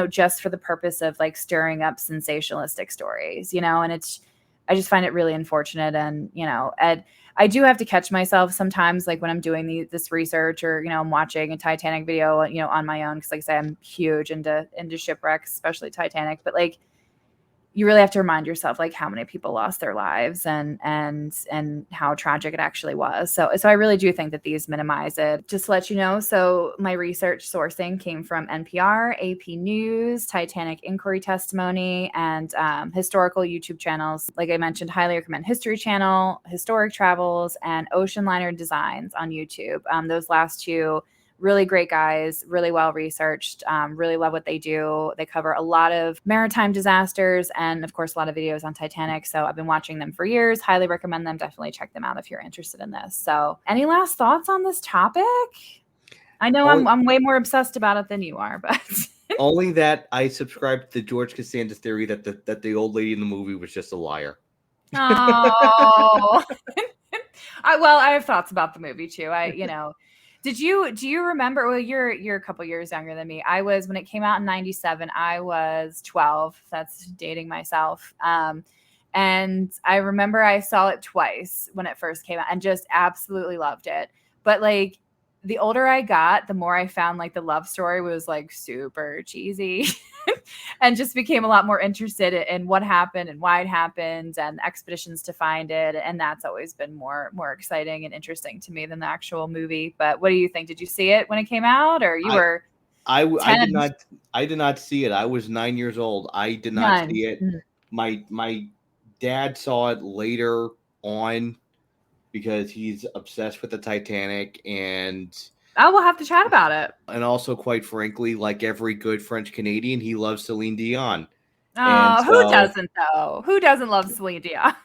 Speaker 1: just for the purpose of like stirring up sensationalistic stories, and I just find it really unfortunate. And, Ed, I do have to catch myself sometimes, like when I'm doing this research, or, I'm watching a Titanic video, on my own. Cause like I say, I'm huge into shipwrecks, especially Titanic, but like, you really have to remind yourself like how many people lost their lives, and how tragic it actually was. So I really do think that these minimize it. Just to let you know, so my research sourcing came from NPR, AP News, Titanic Inquiry Testimony, and historical YouTube channels. Like I mentioned, highly recommend History Channel, Historic Travels, and Ocean Liner Designs on YouTube. Those last two, really great guys, really well researched, really love what they do. They cover a lot of maritime disasters and, of course, a lot of videos on Titanic. So I've been watching them for years. Highly recommend them. Definitely check them out if you're interested in this. So, any last thoughts on this topic? I know
Speaker 2: Only,
Speaker 1: I'm way more obsessed about it than you are, but
Speaker 2: only that I subscribe to the George Costanza theory that the old lady in the movie was just a liar.
Speaker 1: oh, I have thoughts about the movie too. Do you remember? Well, you're a couple years younger than me. I was, when it came out in '97. I was 12. That's dating myself. And I remember I saw it twice when it first came out, and just absolutely loved it. But like, the older I got, the more I found like the love story was like super cheesy. And just became a lot more interested in what happened and why it happened and expeditions to find it. And that's always been more exciting and interesting to me than the actual movie. But what do you think? Did you see it when it came out, or you
Speaker 2: I
Speaker 1: were
Speaker 2: I
Speaker 1: 10?
Speaker 2: did not see it. I was 9 years old. I did not
Speaker 1: None.
Speaker 2: see it.
Speaker 1: Mhm.
Speaker 2: My dad saw it later on because he's obsessed with the Titanic,
Speaker 1: Oh, we'll have to chat about it.
Speaker 2: and also, quite frankly, like every good French Canadian, he loves Celine Dion. And
Speaker 1: Oh, who
Speaker 2: so
Speaker 1: doesn't though? Who doesn't love Celine Dion?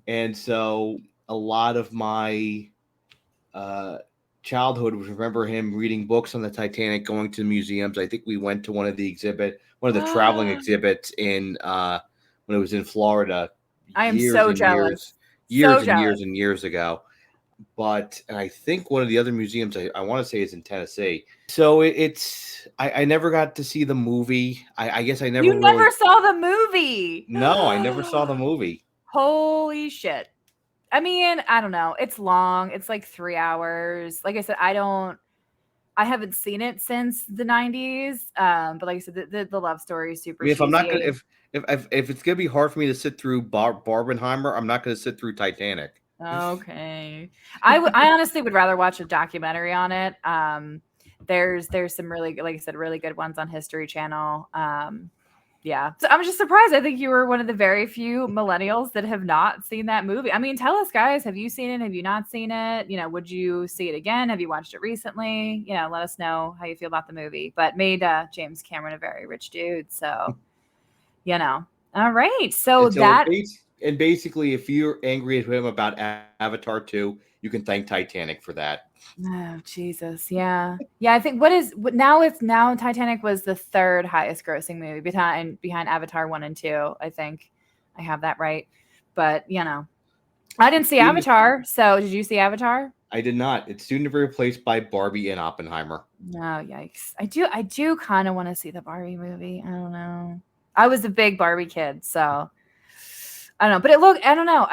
Speaker 2: and so a lot of my uh childhood was remember him reading books on the Titanic, going to museums. I think we went to one of the traveling exhibits in when it was in Florida
Speaker 1: I am
Speaker 2: years
Speaker 1: so
Speaker 2: and
Speaker 1: jealous.
Speaker 2: years,
Speaker 1: So
Speaker 2: years and
Speaker 1: jealous.
Speaker 2: years and years ago. And I think one of the other museums I want to say is in Tennessee. So I never got to see the movie. I guess I never
Speaker 1: You never
Speaker 2: really.
Speaker 1: saw the movie.
Speaker 2: No, I never saw the movie.
Speaker 1: Holy shit. I mean, I don't know. It's long. It's like 3 hours. Like I said, I haven't seen it since the 90s. But like I said, the love story is
Speaker 2: I
Speaker 1: super
Speaker 2: mean, if I'm not gonna
Speaker 1: cheesy.
Speaker 2: if it's gonna be hard for me to sit through Barbenheimer, I'm not gonna sit through Titanic.
Speaker 1: Okay. I honestly would rather watch a documentary on it. There's some really, like I said, really good ones on History Channel. Yeah. So I'm just surprised. I think you were one of the very few millennials that have not seen that movie. I mean, tell us, guys, have you seen it? Have you not seen it? Would you see it again? Have you watched it recently? Let us know how you feel about the movie. But made James Cameron a very rich dude. So, All right. So
Speaker 2: And so
Speaker 1: that
Speaker 2: basically, if you're angry at him about Avatar 2, you can thank Titanic for that.
Speaker 1: Oh, Jesus. Yeah. Yeah. I think now Titanic was the third highest grossing movie behind Avatar 1 and 2. I think I have that right. But, I didn't see
Speaker 2: Soon to-
Speaker 1: Avatar. So did you see Avatar?
Speaker 2: I did not. It's soon to be replaced by Barbie and Oppenheimer.
Speaker 1: No, yikes. I do kind of want to see the Barbie movie. I don't know. I was a big Barbie kid, so I don't know. But I don't know.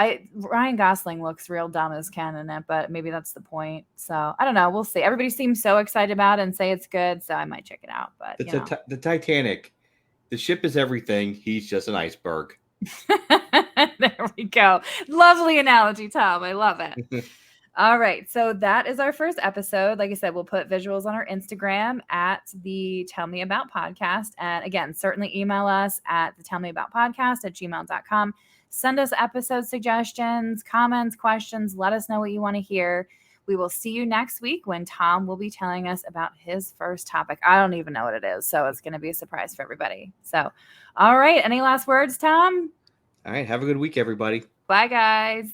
Speaker 1: Ryan Gosling looks real dumb as Ken in it, but maybe that's the point. So I don't know. We'll see. Everybody seems so excited about it and say it's good, so I might check it out. But
Speaker 2: The Titanic, the ship is everything. He's just an iceberg.
Speaker 1: There we go. Lovely analogy, Tom. I love it. All right. So that is our first episode. Like I said, we'll put visuals on our Instagram at the Tell Me About Podcast. And again, certainly email us at the Tell Me About Podcast at gmail.com. Send us episode suggestions, comments, questions. Let us know what you want to hear. We will see you next week when Tom will be telling us about his first topic. I don't even know what it is. So it's going to be a surprise for everybody. So, all right. Any last words, Tom?
Speaker 2: All right. Have a good week, everybody.
Speaker 1: Bye, guys.